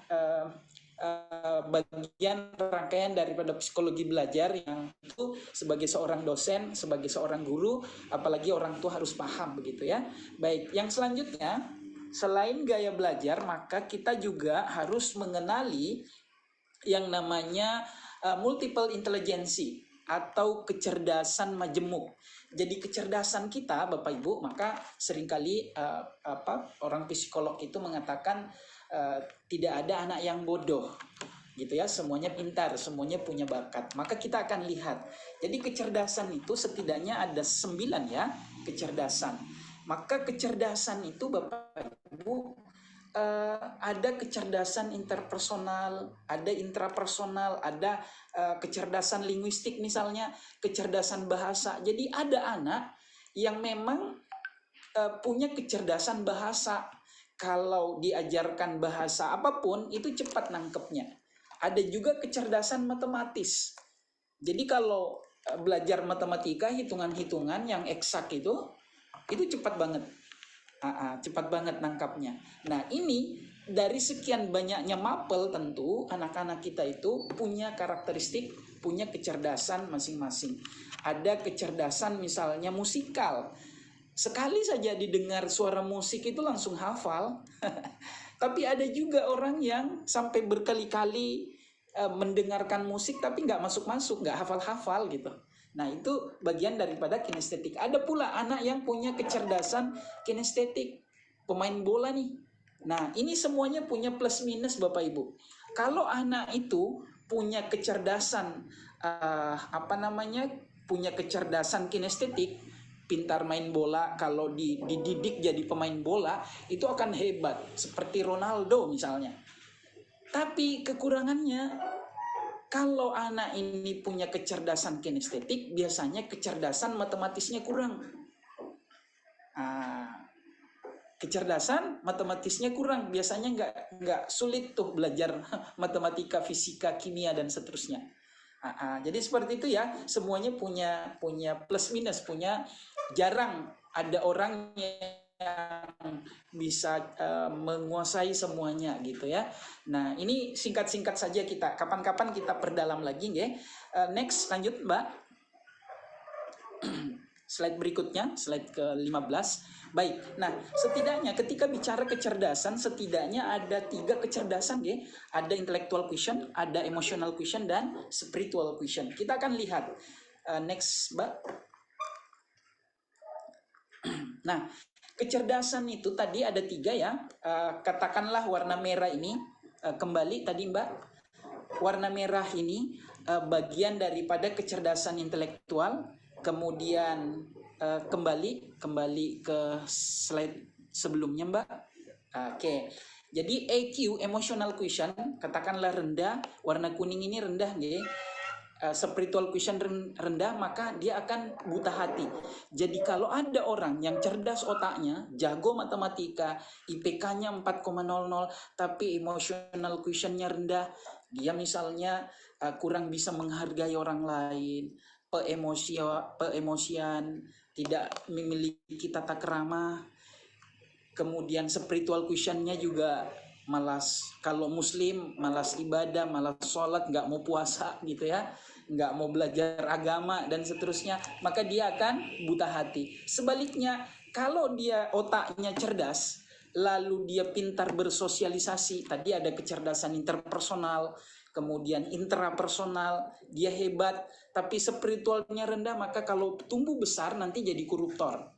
Speaker 4: bagian rangkaian daripada psikologi belajar yang itu sebagai seorang dosen, sebagai seorang guru, apalagi orang tua harus paham begitu ya. Baik, yang selanjutnya selain gaya belajar, maka kita juga harus mengenali yang namanya multiple intelligency atau kecerdasan majemuk. Jadi kecerdasan kita Bapak Ibu, maka seringkali orang psikolog itu mengatakan tidak ada anak yang bodoh gitu ya, semuanya pintar, semuanya punya bakat. Maka kita akan lihat. Jadi kecerdasan itu setidaknya ada 9 ya, kecerdasan. Maka kecerdasan itu Bapak Ibu ada kecerdasan interpersonal, ada intrapersonal, ada kecerdasan linguistik misalnya, kecerdasan bahasa. Jadi ada anak yang memang punya kecerdasan bahasa. Kalau diajarkan bahasa apapun itu cepat nangkepnya. Ada juga kecerdasan matematis. Jadi kalau belajar matematika, hitungan-hitungan yang eksak itu cepat banget. Cepat banget nangkapnya. Nah ini dari sekian banyaknya mapel, tentu anak-anak kita itu punya karakteristik, punya kecerdasan masing-masing. Ada kecerdasan misalnya musikal. Sekali saja didengar suara musik itu langsung hafal. Tapi ada juga orang yang sampai berkali-kali mendengarkan musik tapi nggak masuk-masuk, nggak hafal-hafal gitu. Nah itu bagian daripada kinestetik. Ada pula anak yang punya kecerdasan kinestetik, pemain bola nih. Nah ini semuanya punya plus minus Bapak Ibu. Kalau anak itu punya kecerdasan punya kecerdasan kinestetik, pintar main bola, kalau dididik jadi pemain bola itu akan hebat seperti Ronaldo misalnya. Tapi kekurangannya, kalau anak ini punya kecerdasan kinestetik, biasanya kecerdasan matematisnya kurang. Kecerdasan matematisnya kurang, biasanya nggak sulit tuh belajar matematika, fisika, kimia dan seterusnya. Jadi seperti itu ya, semuanya punya plus minus, jarang ada orang yang bisa menguasai semuanya gitu ya. Nah ini singkat-singkat saja, kita kapan-kapan kita perdalam lagi ya. Next, lanjut Mbak. Slide berikutnya, slide ke-15. Baik, nah setidaknya ketika bicara kecerdasan, setidaknya ada 3 kecerdasan ya. Ada intellectual quotient, ada emotional quotient, dan spiritual quotient. Kita akan lihat. Next Mbak. Nah, kecerdasan itu tadi ada 3 ya. Katakanlah warna merah ini, kembali tadi Mbak. Warna merah ini bagian daripada kecerdasan intelektual. Kemudian kembali ke slide sebelumnya Mbak. Oke. Jadi EQ, emotional quotient, katakanlah rendah, warna kuning ini rendah nggih. Spiritual quotient rendah, maka dia akan buta hati. Jadi kalau ada orang yang cerdas otaknya, jago matematika, IPK-nya 4,00, tapi emotional quotient-nya rendah, dia misalnya kurang bisa menghargai orang lain, peemosian, tidak memiliki tata kerama, kemudian spiritual quotient-nya juga malas, kalau muslim malas ibadah, malas sholat, nggak mau puasa gitu ya, nggak mau belajar agama dan seterusnya, maka dia akan buta hati. Sebaliknya, kalau dia otaknya cerdas, lalu dia pintar bersosialisasi, tadi ada kecerdasan interpersonal, kemudian intrapersonal, dia hebat, tapi spiritualnya rendah, maka kalau tumbuh besar nanti jadi koruptor.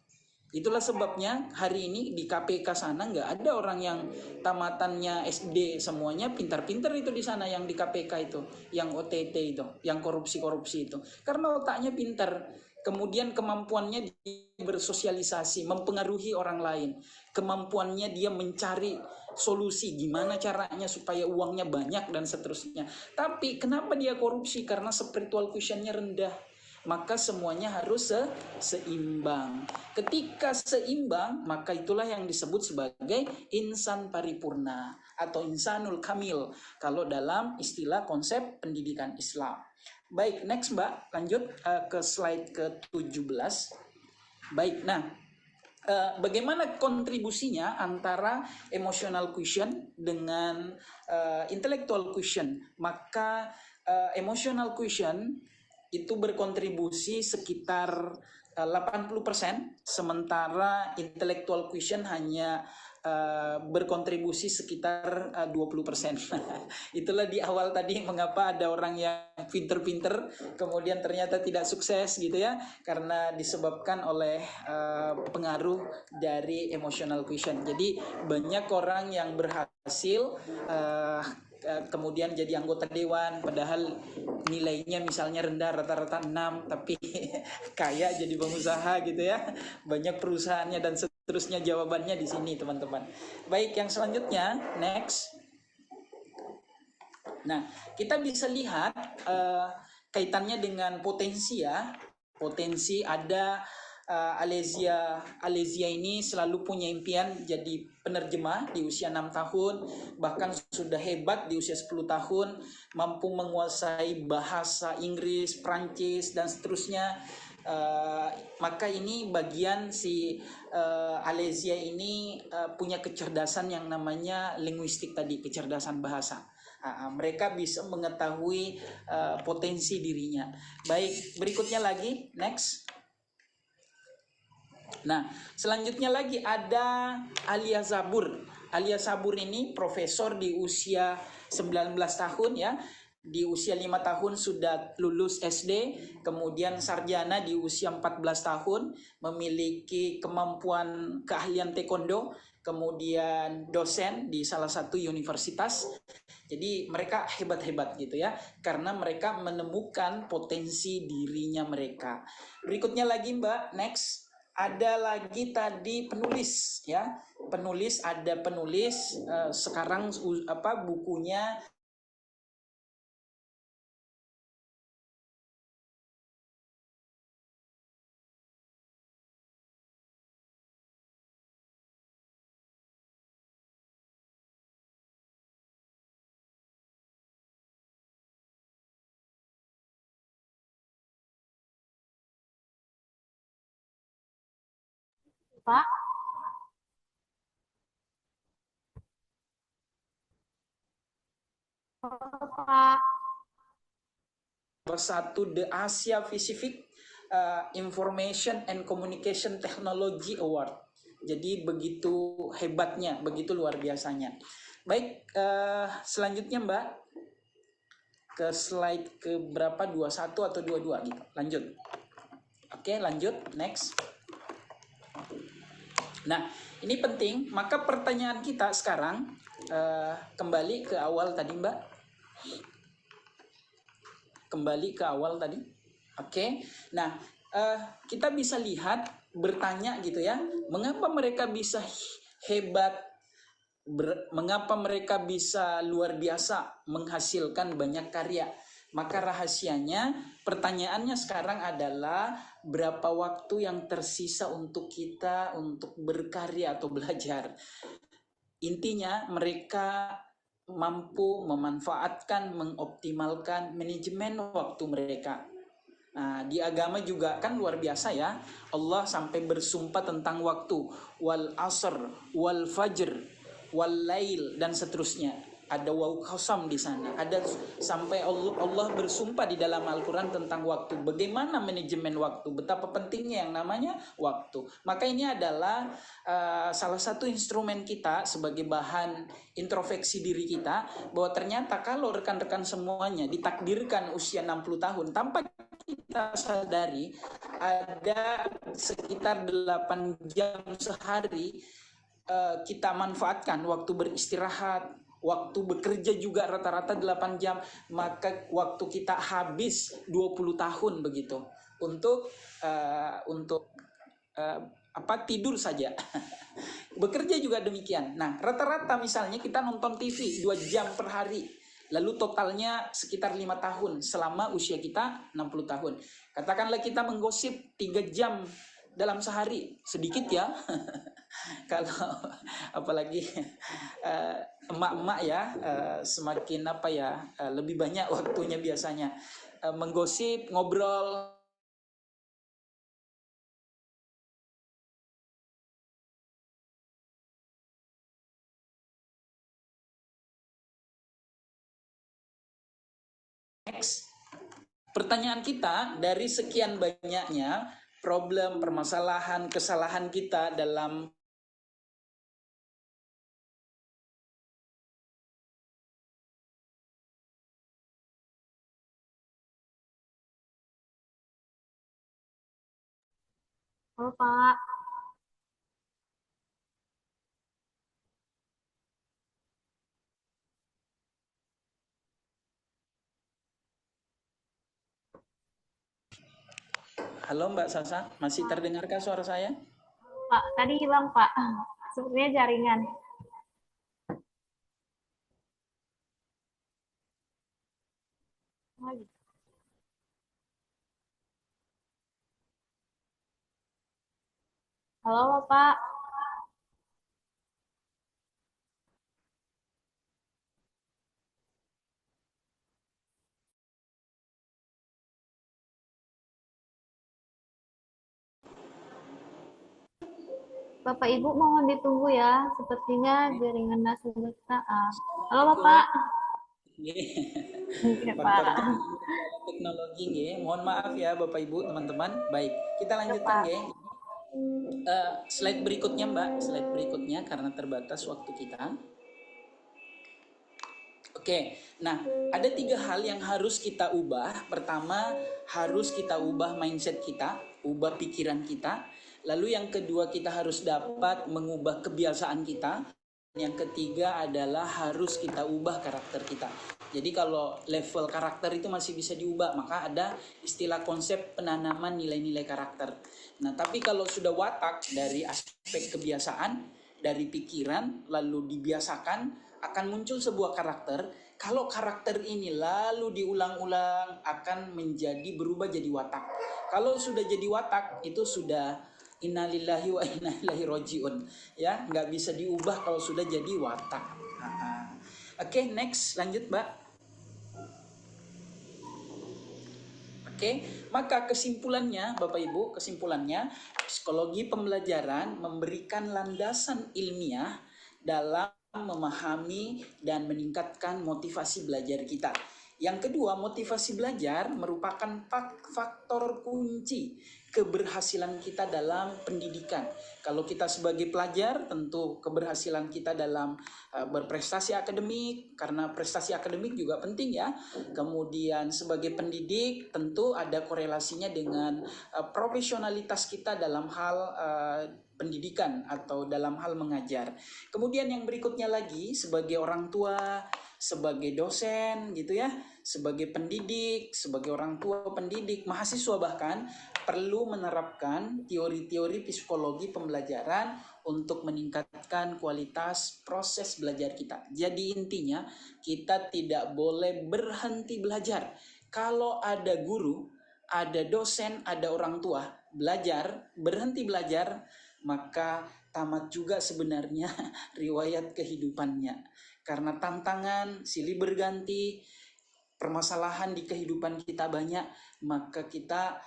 Speaker 4: Itulah sebabnya hari ini di KPK sana nggak ada orang yang tamatannya SD, semuanya pintar-pintar itu di sana yang di KPK itu, yang OTT itu, yang korupsi-korupsi itu. Karena otaknya pintar, kemudian kemampuannya dia bersosialisasi, mempengaruhi orang lain, kemampuannya dia mencari solusi gimana caranya supaya uangnya banyak dan seterusnya. Tapi kenapa dia korupsi? Karena spiritual quotientnya rendah. Maka semuanya harus seimbang. Ketika seimbang, maka itulah yang disebut sebagai insan paripurna atau insanul kamil kalau dalam istilah konsep pendidikan Islam. Baik, next Mbak, lanjut ke slide ke-17. Baik, nah bagaimana kontribusinya antara emotional quotient dengan intellectual quotient? Maka emotional quotient itu berkontribusi sekitar 80%, sementara intellectual quotient hanya berkontribusi sekitar 20%. Itulah di awal tadi mengapa ada orang yang pinter-pinter kemudian ternyata tidak sukses gitu ya, karena disebabkan oleh pengaruh dari emotional quotient. Jadi banyak orang yang berhasil kemudian jadi anggota dewan padahal nilainya misalnya rendah, rata-rata 6, tapi kaya jadi pengusaha gitu ya, banyak perusahaannya dan seterusnya. Jawabannya di sini teman-teman. Baik, yang selanjutnya next. Nah, kita bisa lihat kaitannya dengan potensi ya. Potensi ada Alesia ini selalu punya impian jadi penerjemah di usia 6 tahun, bahkan sudah hebat di usia 10 tahun, mampu menguasai bahasa Inggris, Prancis, dan seterusnya. Maka ini bagian si Alesia ini punya kecerdasan yang namanya linguistik tadi, kecerdasan bahasa. Mereka bisa mengetahui potensi dirinya. Baik, berikutnya lagi, next. Nah, selanjutnya lagi ada Alia Zabur. Alia Zabur ini profesor di usia 19 tahun ya. Di usia 5 tahun sudah lulus SD, kemudian sarjana di usia 14 tahun, memiliki kemampuan keahlian taekwondo, kemudian dosen di salah satu universitas. Jadi mereka hebat-hebat gitu ya, karena mereka menemukan potensi dirinya mereka. Berikutnya lagi Mbak, next. Ada lagi tadi penulis ya, penulis ada penulis sekarang bukunya
Speaker 3: Pak. Pak.
Speaker 4: satu The Asia Pacific Information and Communication Technology Award. Jadi begitu hebatnya, begitu luar biasanya. Baik, selanjutnya Mbak, ke slide ke berapa, 21 atau 22 gitu. Lanjut. Oke, lanjut, next. Nah, ini penting. Maka pertanyaan kita sekarang kembali ke awal tadi Mbak. Kembali ke awal tadi. Oke. Nah, kita bisa lihat, bertanya gitu ya. Mengapa mereka bisa hebat? Mengapa mereka bisa luar biasa menghasilkan banyak karya? Maka rahasianya, pertanyaannya sekarang adalah berapa waktu yang tersisa untuk kita untuk berkarya atau belajar. Intinya mereka mampu memanfaatkan, mengoptimalkan manajemen waktu mereka. Nah, di agama juga kan luar biasa ya. Allah sampai bersumpah tentang waktu, wal asr, wal fajr, wal lail, dan seterusnya. Ada waw qasam di sana. Ada sampai Allah bersumpah di dalam Al-Quran tentang waktu. Bagaimana manajemen waktu? Betapa pentingnya yang namanya waktu. Maka ini adalah salah satu instrumen kita sebagai bahan introspeksi diri kita, bahwa ternyata kalau rekan-rekan semuanya ditakdirkan usia 60 tahun, tanpa kita sadari ada sekitar 8 jam sehari kita manfaatkan waktu beristirahat, waktu bekerja juga rata-rata 8 jam, maka waktu kita habis 20 tahun begitu. untuk tidur saja. Bekerja juga demikian. Nah, rata-rata misalnya kita nonton TV 2 jam per hari, lalu totalnya sekitar 5 tahun selama usia kita 60 tahun. Katakanlah kita menggosip 3 jam dalam sehari, sedikit ya. Kalau apalagi emak-emak ya, semakin lebih banyak waktunya biasanya menggosip, ngobrol. Next, pertanyaan kita, dari sekian banyaknya problem, permasalahan, kesalahan kita dalam
Speaker 3: Halo Pak,
Speaker 4: Halo Mbak Sasa, masih terdengarkah suara saya?
Speaker 3: Pak, tadi hilang Pak. Sepertinya jaringan. Halo Bapak. Bapak Ibu mohon ditunggu ya, sepertinya jaringan Nasdem. Halo Bapak. Oke, Pak.
Speaker 4: Faktor teknologi nggih. Mohon maaf ya Bapak Ibu teman-teman. Baik, kita lanjutkan nggih. Slide berikutnya Mbak, slide berikutnya karena terbatas waktu kita. Oke, nah ada 3 hal yang harus kita ubah. Pertama, harus kita ubah mindset kita, ubah pikiran kita. Lalu yang kedua, kita harus dapat mengubah kebiasaan kita. Yang ketiga adalah harus kita ubah karakter kita. Jadi kalau level karakter itu masih bisa diubah, maka ada istilah konsep penanaman nilai-nilai karakter. Nah, tapi kalau sudah watak dari aspek kebiasaan, dari pikiran, lalu dibiasakan, akan muncul sebuah karakter. Kalau karakter ini lalu diulang-ulang, akan menjadi berubah jadi watak. Kalau sudah jadi watak, itu sudah innalillahi wa inna ilaihi rajiun. Ya, nggak bisa diubah kalau sudah jadi watak. Oke, next, lanjut Mbak. Oke, maka kesimpulannya Bapak Ibu, kesimpulannya psikologi pembelajaran memberikan landasan ilmiah dalam memahami dan meningkatkan motivasi belajar kita. Yang kedua, motivasi belajar merupakan faktor kunci keberhasilan kita dalam pendidikan. Kalau kita sebagai pelajar, tentu keberhasilan kita dalam berprestasi akademik, karena prestasi akademik juga penting ya. Kemudian sebagai pendidik, tentu ada korelasinya dengan profesionalitas kita dalam hal pendidikan atau dalam hal mengajar. Kemudian yang berikutnya lagi, sebagai orang tua, sebagai dosen gitu ya, sebagai pendidik, sebagai orang tua pendidik, mahasiswa bahkan perlu menerapkan teori-teori psikologi pembelajaran untuk meningkatkan kualitas proses belajar kita. Jadi intinya kita tidak boleh berhenti belajar. Kalau ada guru, ada dosen, ada orang tua belajar, berhenti belajar, maka tamat juga sebenarnya riwayat kehidupannya. Karena tantangan silih berganti, permasalahan di kehidupan kita banyak, maka kita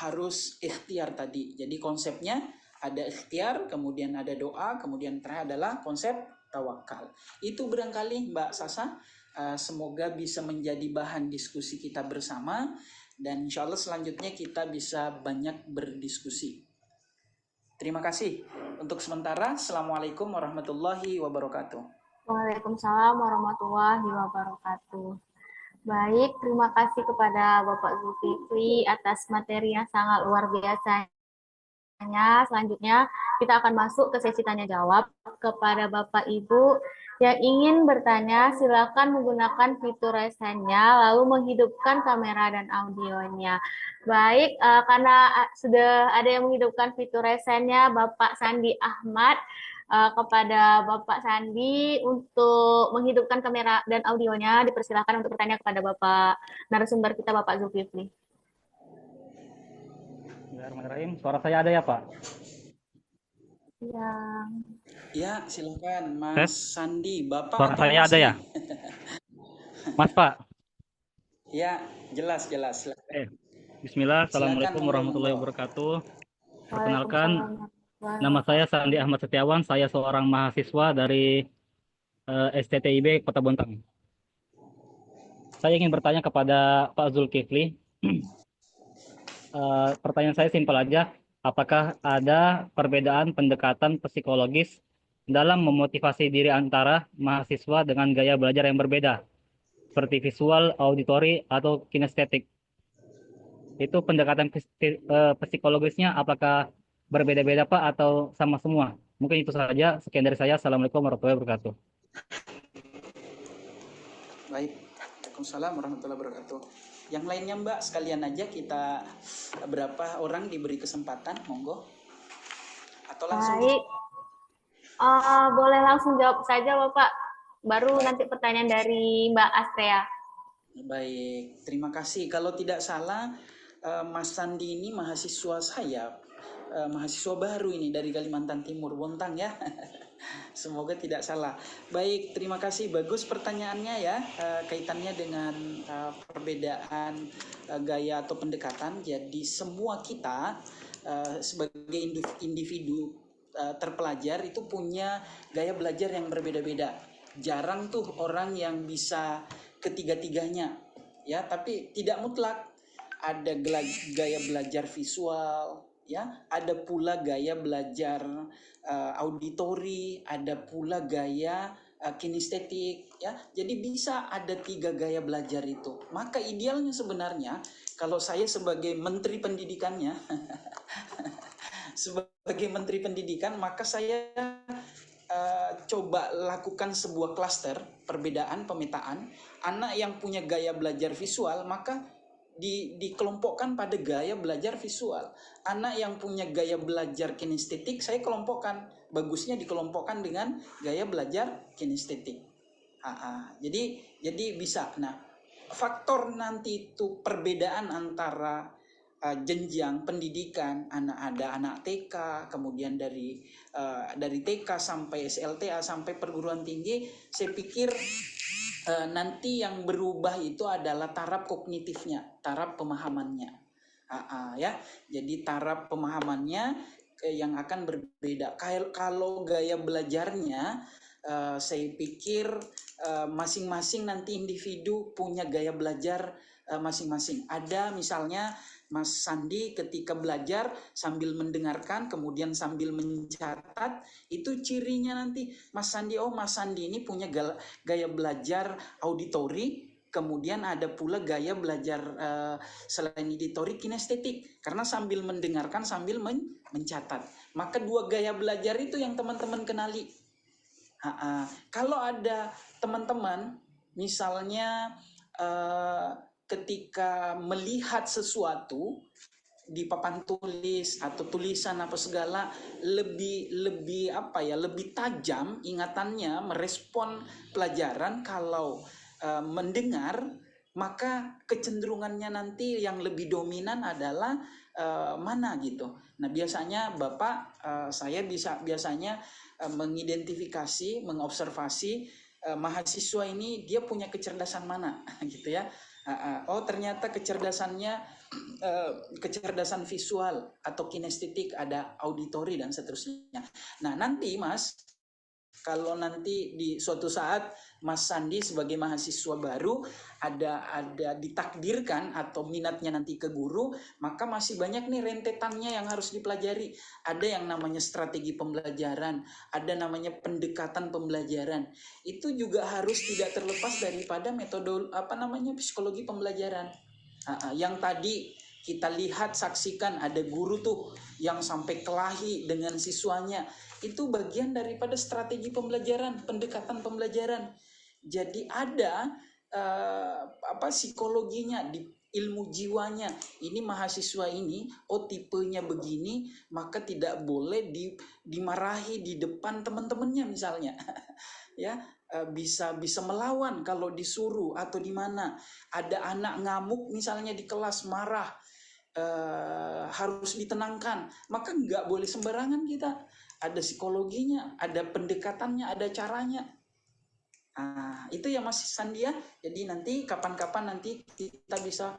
Speaker 4: harus ikhtiar tadi. Jadi konsepnya ada ikhtiar, kemudian ada doa, kemudian terakhir adalah konsep tawakal. Itu barangkali Mbak Sasa, semoga bisa menjadi bahan diskusi kita bersama, dan insya Allah selanjutnya kita bisa banyak berdiskusi. Terima kasih. Untuk sementara, Assalamualaikum warahmatullahi wabarakatuh.
Speaker 3: Waalaikumsalam warahmatullahi wabarakatuh. Baik, terima kasih kepada Bapak Zulkifli atas materi yang sangat luar biasanya pertanyaannya. Selanjutnya kita akan masuk ke sesi tanya jawab. Kepada Bapak Ibu yang ingin bertanya, silakan menggunakan fitur raise hand-nya lalu menghidupkan kamera dan audionya. Baik, karena sudah ada yang menghidupkan fitur raise hand-nya, Bapak Sandi Ahmad, kepada Bapak Sandi untuk menghidupkan kamera dan audionya, dipersilakan untuk bertanya kepada Bapak narasumber kita, Bapak Zulkifli.
Speaker 5: Bismillahirrahmanirrahim. Suara saya ada ya, Pak?
Speaker 4: Ya, silakan Mas Sandi. Bapak
Speaker 5: Suara
Speaker 4: atau
Speaker 5: saya
Speaker 4: Mas
Speaker 5: ada ya? Mas, Pak.
Speaker 4: Ya, jelas.
Speaker 5: Bismillah. Assalamualaikum
Speaker 4: Silakan,
Speaker 5: warahmatullahi
Speaker 4: monggo.
Speaker 5: wabarakatuh. Perkenalkan, nama saya Sandi Ahmad Setiawan. Saya seorang mahasiswa dari STTIB Kota Bontang. Saya ingin bertanya kepada Pak Zulkifli. Pertanyaan saya simpel aja. Apakah ada perbedaan pendekatan psikologis dalam memotivasi diri antara mahasiswa dengan gaya belajar yang berbeda, seperti visual, auditori, atau kinestetik? Itu pendekatan psikologisnya apakah berbeda-beda, Pak, atau sama semua? Mungkin itu saja. Sekian dari saya. Assalamualaikum warahmatullahi wabarakatuh.
Speaker 4: Baik. Waalaikumsalam warahmatullahi wabarakatuh. Yang lainnya Mbak, sekalian aja kita berapa orang diberi kesempatan, monggo. Atau langsung?
Speaker 3: Baik, boleh langsung jawab saja Bapak. Baru nanti pertanyaan dari Mbak Astrea.
Speaker 4: Baik, terima kasih. Kalau tidak salah, Mas Sandi ini mahasiswa saya, mahasiswa baru ini dari Kalimantan Timur, Bontang ya. Semoga tidak salah. Baik, terima kasih. Bagus pertanyaannya ya, kaitannya dengan perbedaan gaya atau pendekatan. Jadi semua kita sebagai individu terpelajar itu punya gaya belajar yang berbeda-beda. Jarang tuh orang yang bisa ketiga-tiganya ya, tapi tidak mutlak. Ada gaya belajar visual ya, ada pula gaya belajar auditori, ada pula gaya kinestetik ya. Jadi bisa ada 3 gaya belajar itu. Maka idealnya sebenarnya kalau saya sebagai menteri pendidikannya sebagai menteri pendidikan, maka saya coba lakukan sebuah klaster perbedaan pemetaan. Anak yang punya gaya belajar visual maka dikelompokkan pada gaya belajar visual. Anak yang punya gaya belajar kinestetik saya kelompokkan, bagusnya dikelompokkan dengan gaya belajar kinestetik. Jadi bisa. Nah, faktor nanti itu perbedaan antara jenjang pendidikan, ada anak TK, kemudian dari TK sampai SLTA sampai perguruan tinggi, saya pikir nanti yang berubah itu adalah taraf kognitifnya, taraf pemahamannya, ya. Jadi taraf pemahamannya yang akan berbeda. Kalau gaya belajarnya, saya pikir masing-masing nanti individu punya gaya belajar masing-masing. Ada misalnya Mas Sandi ketika belajar sambil mendengarkan kemudian sambil mencatat, itu cirinya nanti Mas Sandi ini punya gaya belajar auditori, kemudian ada pula gaya belajar selain auditori kinestetik, karena sambil mendengarkan sambil mencatat. Maka 2 gaya belajar itu yang teman-teman kenali. Kalau ada teman-teman misalnya ketika melihat sesuatu di papan tulis atau tulisan apa segala lebih tajam ingatannya merespon pelajaran kalau mendengar, maka kecenderungannya nanti yang lebih dominan adalah mana gitu. Nah, biasanya saya biasanya mengidentifikasi, mengobservasi mahasiswa ini dia punya kecerdasan mana gitu ya. Ternyata kecerdasannya kecerdasan visual atau kinestetik, ada auditori dan seterusnya. Nah, nanti Mas, kalau nanti di suatu saat Mas Sandi sebagai mahasiswa baru ada ditakdirkan atau minatnya nanti ke guru, maka masih banyak nih rentetannya yang harus dipelajari. Ada yang namanya strategi pembelajaran, ada namanya pendekatan pembelajaran. Itu juga harus tidak terlepas daripada metode psikologi pembelajaran. Yang tadi Kita lihat, saksikan ada guru tuh yang sampai kelahi dengan siswanya. Itu bagian daripada strategi pembelajaran, pendekatan pembelajaran. Jadi ada psikologinya di ilmu jiwanya. Ini mahasiswa ini, tipenya begini, maka tidak boleh dimarahi di depan teman-temannya misalnya. Ya, bisa melawan kalau disuruh atau di mana. Ada anak ngamuk misalnya di kelas marah, harus ditenangkan, maka nggak boleh sembarangan kita. Ada psikologinya, ada pendekatannya, ada caranya. Itu ya Mas Sandia. Jadi nanti kapan-kapan nanti kita bisa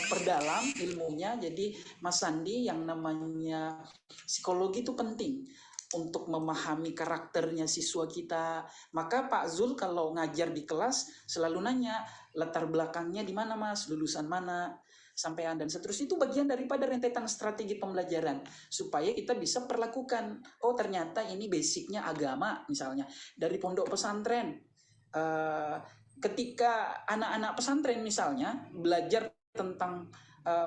Speaker 4: perdalam ilmunya. Jadi Mas Sandi, yang namanya psikologi itu penting untuk memahami karakternya siswa kita. Maka Pak Zul kalau ngajar di kelas selalu nanya latar belakangnya di mana Mas, lulusan mana, sampean dan seterusnya. Itu bagian daripada rentetan strategi pembelajaran supaya kita bisa perlakukan. Ternyata ini basicnya agama misalnya dari pondok pesantren. Ketika anak-anak pesantren misalnya belajar tentang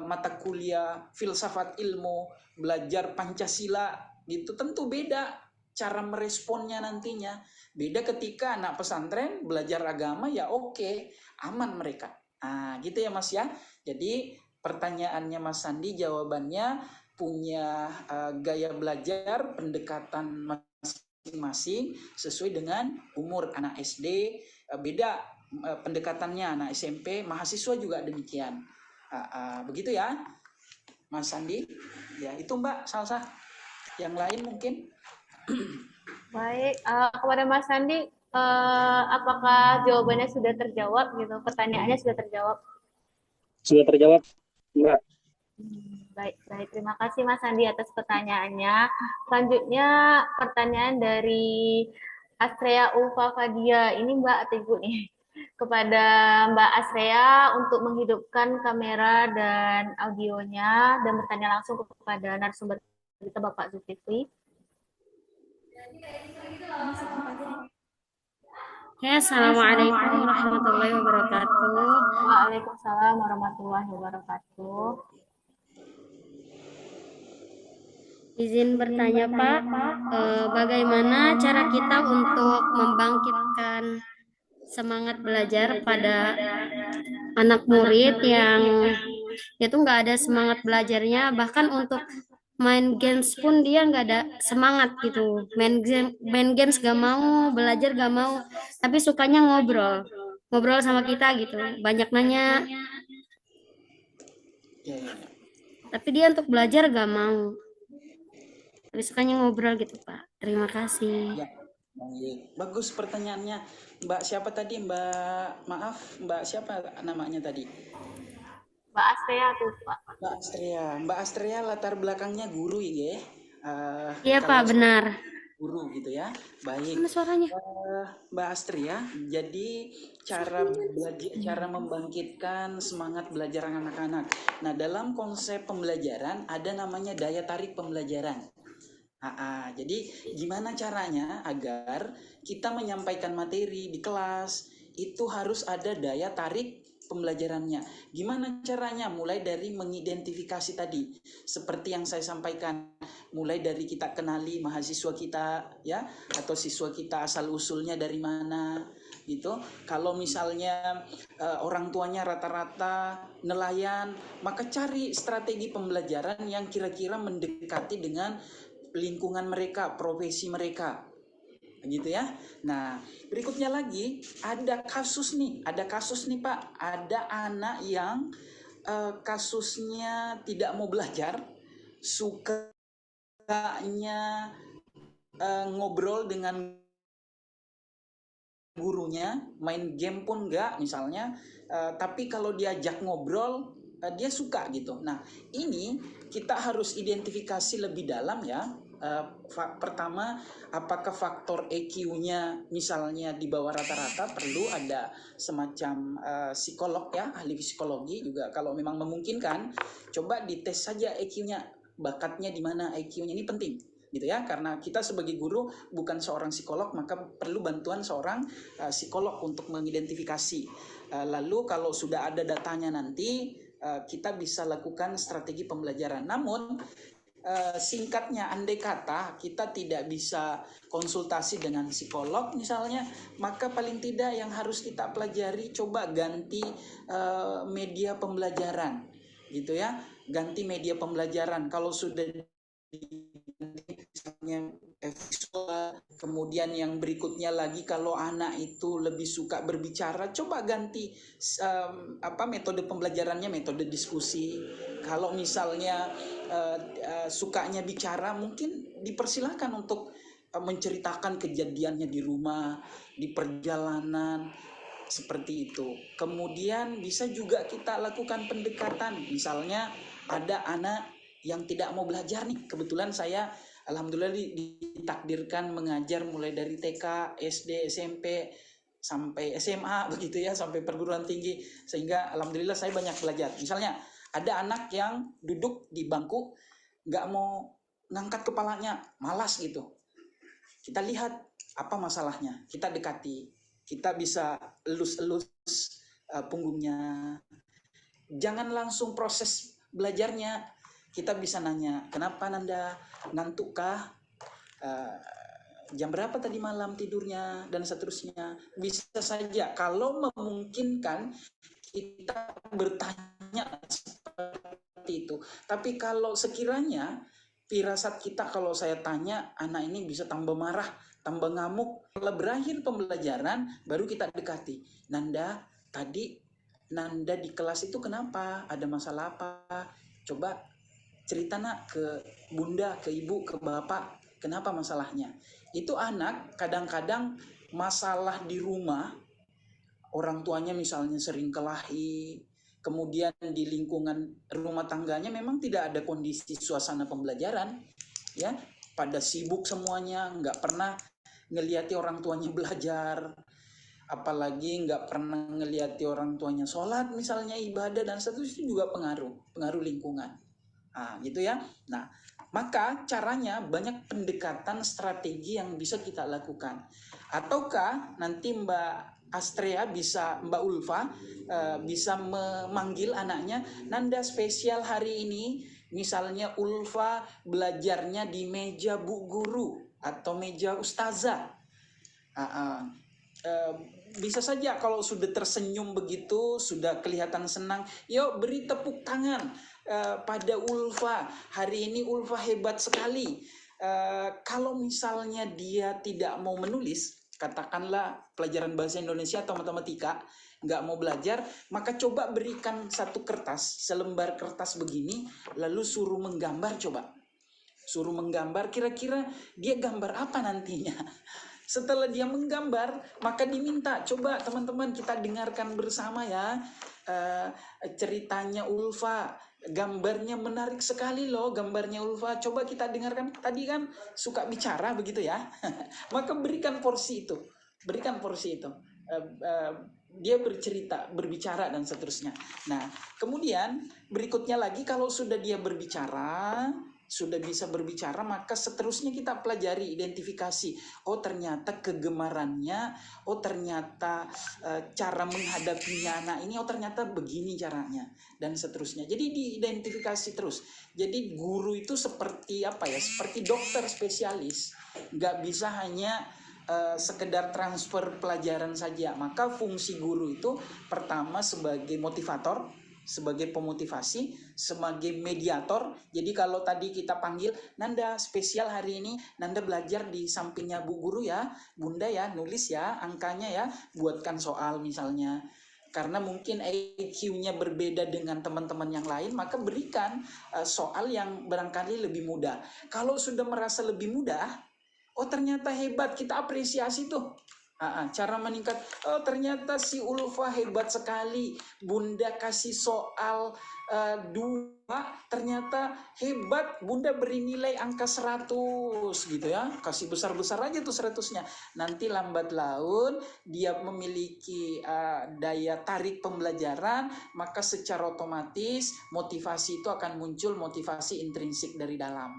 Speaker 4: mata kuliah filsafat ilmu, belajar Pancasila gitu, tentu beda cara meresponnya nantinya. Beda ketika anak pesantren belajar agama, ya oke, aman mereka. Gitu ya Mas ya. Jadi pertanyaannya Mas Sandi, jawabannya punya gaya belajar, pendekatan masing-masing sesuai dengan umur. Anak SD beda pendekatannya, anak SMP, mahasiswa juga demikian. Begitu ya Mas Sandi. Ya itu Mbak Salsa. Yang lain mungkin.
Speaker 3: Baik, kepada Mas Sandi, apakah jawabannya sudah terjawab gitu? Pertanyaannya sudah terjawab?
Speaker 5: Sudah terjawab, Mbak.
Speaker 3: Baik, terima kasih Mas Sandi atas pertanyaannya. Selanjutnya pertanyaan dari Astrea Ulfa Fadia. Ini Mbak atau Ibu nih? Kepada Mbak Astrea untuk menghidupkan kamera dan audionya dan bertanya langsung kepada narasumber kita Bapak Zulkifli.
Speaker 6: Assalamualaikum warahmatullahi wabarakatuh.
Speaker 3: Waalaikumsalam warahmatullahi wabarakatuh.
Speaker 6: Izin bertanya Pak, bagaimana cara kita untuk membangkitkan semangat belajar pada anak murid yang itu nggak ada semangat belajarnya, bahkan untuk main games pun dia nggak ada semangat gitu. Main games gak mau, belajar gak mau, tapi sukanya ngobrol sama kita gitu. Banyak nanya, tapi dia untuk belajar gak mau. Tapi sukanya ngobrol gitu Pak. Terima kasih.
Speaker 4: Ya, bagus pertanyaannya. Mbak siapa tadi? Mbak siapa namanya tadi?
Speaker 3: Mbak Astrea tuh Pak.
Speaker 4: Mbak Astrea latar belakangnya guru ya?
Speaker 6: Iya Pak, benar.
Speaker 4: Guru gitu ya. Baik.
Speaker 6: Mana suaranya?
Speaker 4: Mbak Astrea, jadi cara membangkitkan semangat belajar anak-anak. Nah, dalam konsep pembelajaran ada namanya daya tarik pembelajaran. Jadi gimana caranya agar kita menyampaikan materi di kelas itu harus ada daya tarik pembelajarannya. Gimana caranya? Mulai dari mengidentifikasi tadi, seperti yang saya sampaikan, mulai dari kita kenali mahasiswa kita ya, atau siswa kita asal usulnya dari mana gitu. Kalau misalnya orang tuanya rata-rata nelayan, maka cari strategi pembelajaran yang kira-kira mendekati dengan lingkungan mereka, profesi mereka, gitu ya. Nah, berikutnya lagi ada kasus nih Pak, ada anak yang kasusnya tidak mau belajar, sukanya ngobrol dengan gurunya, main game pun enggak misalnya, tapi kalau diajak ngobrol dia suka gitu. Nah, ini kita harus identifikasi lebih dalam ya. Pertama, apakah faktor EQ-nya misalnya di bawah rata-rata, perlu ada semacam psikolog ya, ahli psikologi juga kalau memang memungkinkan, coba dites saja EQ-nya, bakatnya di mana EQ-nya, ini penting. gitu ya, karena kita sebagai guru bukan seorang psikolog, maka perlu bantuan seorang psikolog untuk mengidentifikasi. Lalu kalau sudah ada datanya nanti kita bisa lakukan strategi pembelajaran. Namun singkatnya, andai kata kita tidak bisa konsultasi dengan psikolog misalnya, maka paling tidak yang harus kita pelajari, coba ganti media pembelajaran gitu ya, ganti media pembelajaran. Kalau sudah misalnya visual, kemudian yang berikutnya lagi kalau anak itu lebih suka berbicara, coba ganti metode pembelajarannya, metode diskusi. Kalau misalnya sukanya bicara, mungkin dipersilahkan untuk menceritakan kejadiannya di rumah, di perjalanan, seperti itu. Kemudian bisa juga kita lakukan pendekatan, misalnya ada anak yang tidak mau belajar nih, kebetulan saya alhamdulillah ditakdirkan mengajar mulai dari TK, SD, SMP sampai SMA begitu ya, sampai perguruan tinggi, sehingga alhamdulillah saya banyak belajar. Misalnya ada anak yang duduk di bangku nggak mau ngangkat kepalanya, malas gitu. Kita lihat apa masalahnya, kita dekati, kita bisa elus-elus punggungnya. Jangan langsung proses belajarnya, kita bisa nanya, kenapa Nanda, ngantukkah? Jam berapa tadi malam tidurnya? Dan seterusnya. Bisa saja, kalau memungkinkan kita bertanya seperti itu. Tapi kalau sekiranya firasat kita, kalau saya tanya, anak ini bisa tambah marah, tambah ngamuk. Kalau berakhir pembelajaran, baru kita dekati. Nanda, tadi Nanda di kelas itu kenapa? Ada masalah apa? Coba cerita nak ke bunda, ke ibu, ke bapak, kenapa masalahnya. Itu anak kadang-kadang masalah di rumah, orang tuanya misalnya sering kelahi, kemudian di lingkungan rumah tangganya memang tidak ada kondisi suasana pembelajaran, ya, pada sibuk semuanya, nggak pernah ngeliati orang tuanya belajar, apalagi nggak pernah ngeliati orang tuanya sholat misalnya, ibadah dan seterusnya, juga pengaruh lingkungan. Nah, gitu ya. Nah, maka caranya banyak pendekatan strategi yang bisa kita lakukan. Ataukah nanti Mbak Astrea bisa, Mbak Ulfa bisa memanggil anaknya, Nanda spesial hari ini, misalnya Ulfa belajarnya di meja Bu Guru atau meja Ustazah. Bisa saja kalau sudah tersenyum begitu, sudah kelihatan senang, yuk beri tepuk tangan pada Ulfa, hari ini Ulfa hebat sekali. Kalau misalnya dia tidak mau menulis, katakanlah pelajaran bahasa Indonesia atau matematika, nggak mau belajar, maka coba berikan satu kertas, selembar kertas begini, lalu suruh menggambar, coba. Suruh menggambar, kira-kira dia gambar apa nantinya. Setelah dia menggambar, maka diminta, coba teman-teman kita dengarkan bersama ya, ceritanya Ulfa, gambarnya menarik sekali loh, gambarnya Ulfa, coba kita dengarkan. Tadi kan suka bicara begitu ya. Maka berikan porsi itu, dia bercerita, berbicara dan seterusnya. Nah, kemudian berikutnya lagi, kalau sudah dia berbicara, sudah bisa berbicara, maka seterusnya kita pelajari, identifikasi. Oh ternyata kegemarannya, oh ternyata cara menghadapinya anak ini, oh ternyata begini caranya, dan seterusnya. Jadi diidentifikasi terus. Jadi guru itu seperti apa ya? Seperti dokter spesialis, nggak bisa hanya sekedar transfer pelajaran saja. Maka fungsi guru itu pertama sebagai motivator, sebagai pemotivasi, sebagai mediator. Jadi kalau tadi kita panggil, Nanda spesial hari ini, Nanda belajar di sampingnya Bu Guru ya, Bunda ya, nulis ya, angkanya ya, buatkan soal misalnya. Karena mungkin IQ-nya berbeda dengan teman-teman yang lain, maka berikan soal yang barangkali lebih mudah. Kalau sudah merasa lebih mudah, oh ternyata hebat, kita apresiasi tuh. Cara meningkat, oh ternyata si Ulfa hebat sekali, Bunda kasih soal 2, ternyata hebat, Bunda beri nilai angka 100 gitu ya, kasih besar-besar aja tuh 100-nya. Nanti lambat laun dia memiliki daya tarik pembelajaran, maka secara otomatis motivasi itu akan muncul, motivasi intrinsik dari dalam.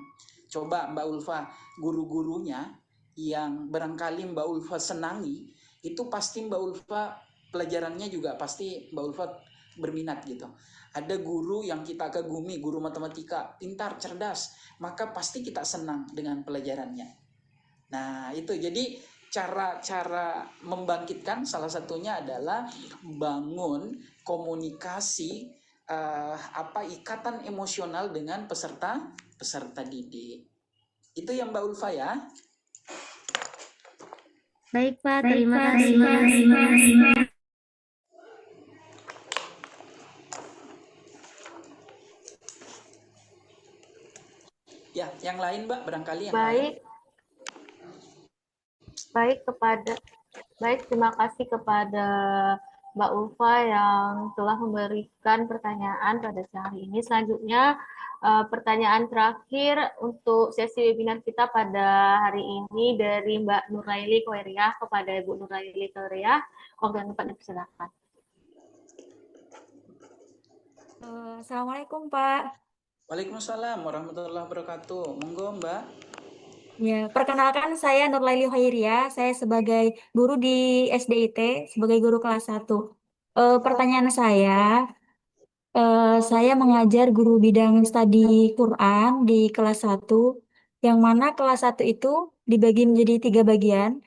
Speaker 4: Coba Mbak Ulfa, guru-gurunya yang barangkali Mbak Ulfa senangi, itu pasti Mbak Ulfa pelajarannya juga pasti Mbak Ulfa berminat gitu. Ada guru yang kita kagumi, guru matematika, pintar, cerdas, maka pasti kita senang dengan pelajarannya. Nah, itu jadi cara-cara membangkitkan salah satunya adalah bangun komunikasi ikatan emosional dengan peserta didik. Itu yang Mbak Ulfa ya.
Speaker 6: Baik, Pak. Terima kasih.
Speaker 4: Ya, yang lain Mbak, barangkali yang
Speaker 3: Baik, terima kasih kepada Mbak Ulfa yang telah memberikan pertanyaan pada siang hari ini. Selanjutnya, pertanyaan terakhir untuk sesi webinar kita pada hari ini dari Mbak Nuraili Koeriah kepada Ibu Nuraili Koeriah. Waktu dan tempatnya persilakan.
Speaker 7: Assalamualaikum, Pak.
Speaker 4: Waalaikumsalam warahmatullahi wabarakatuh. Monggo Mbak.
Speaker 7: Ya, perkenalkan saya Nurlaili Khairia. Saya sebagai guru di SDIT, sebagai guru kelas 1. Pertanyaan saya mengajar guru bidang studi Quran di kelas 1, yang mana kelas 1 itu dibagi menjadi 3 bagian,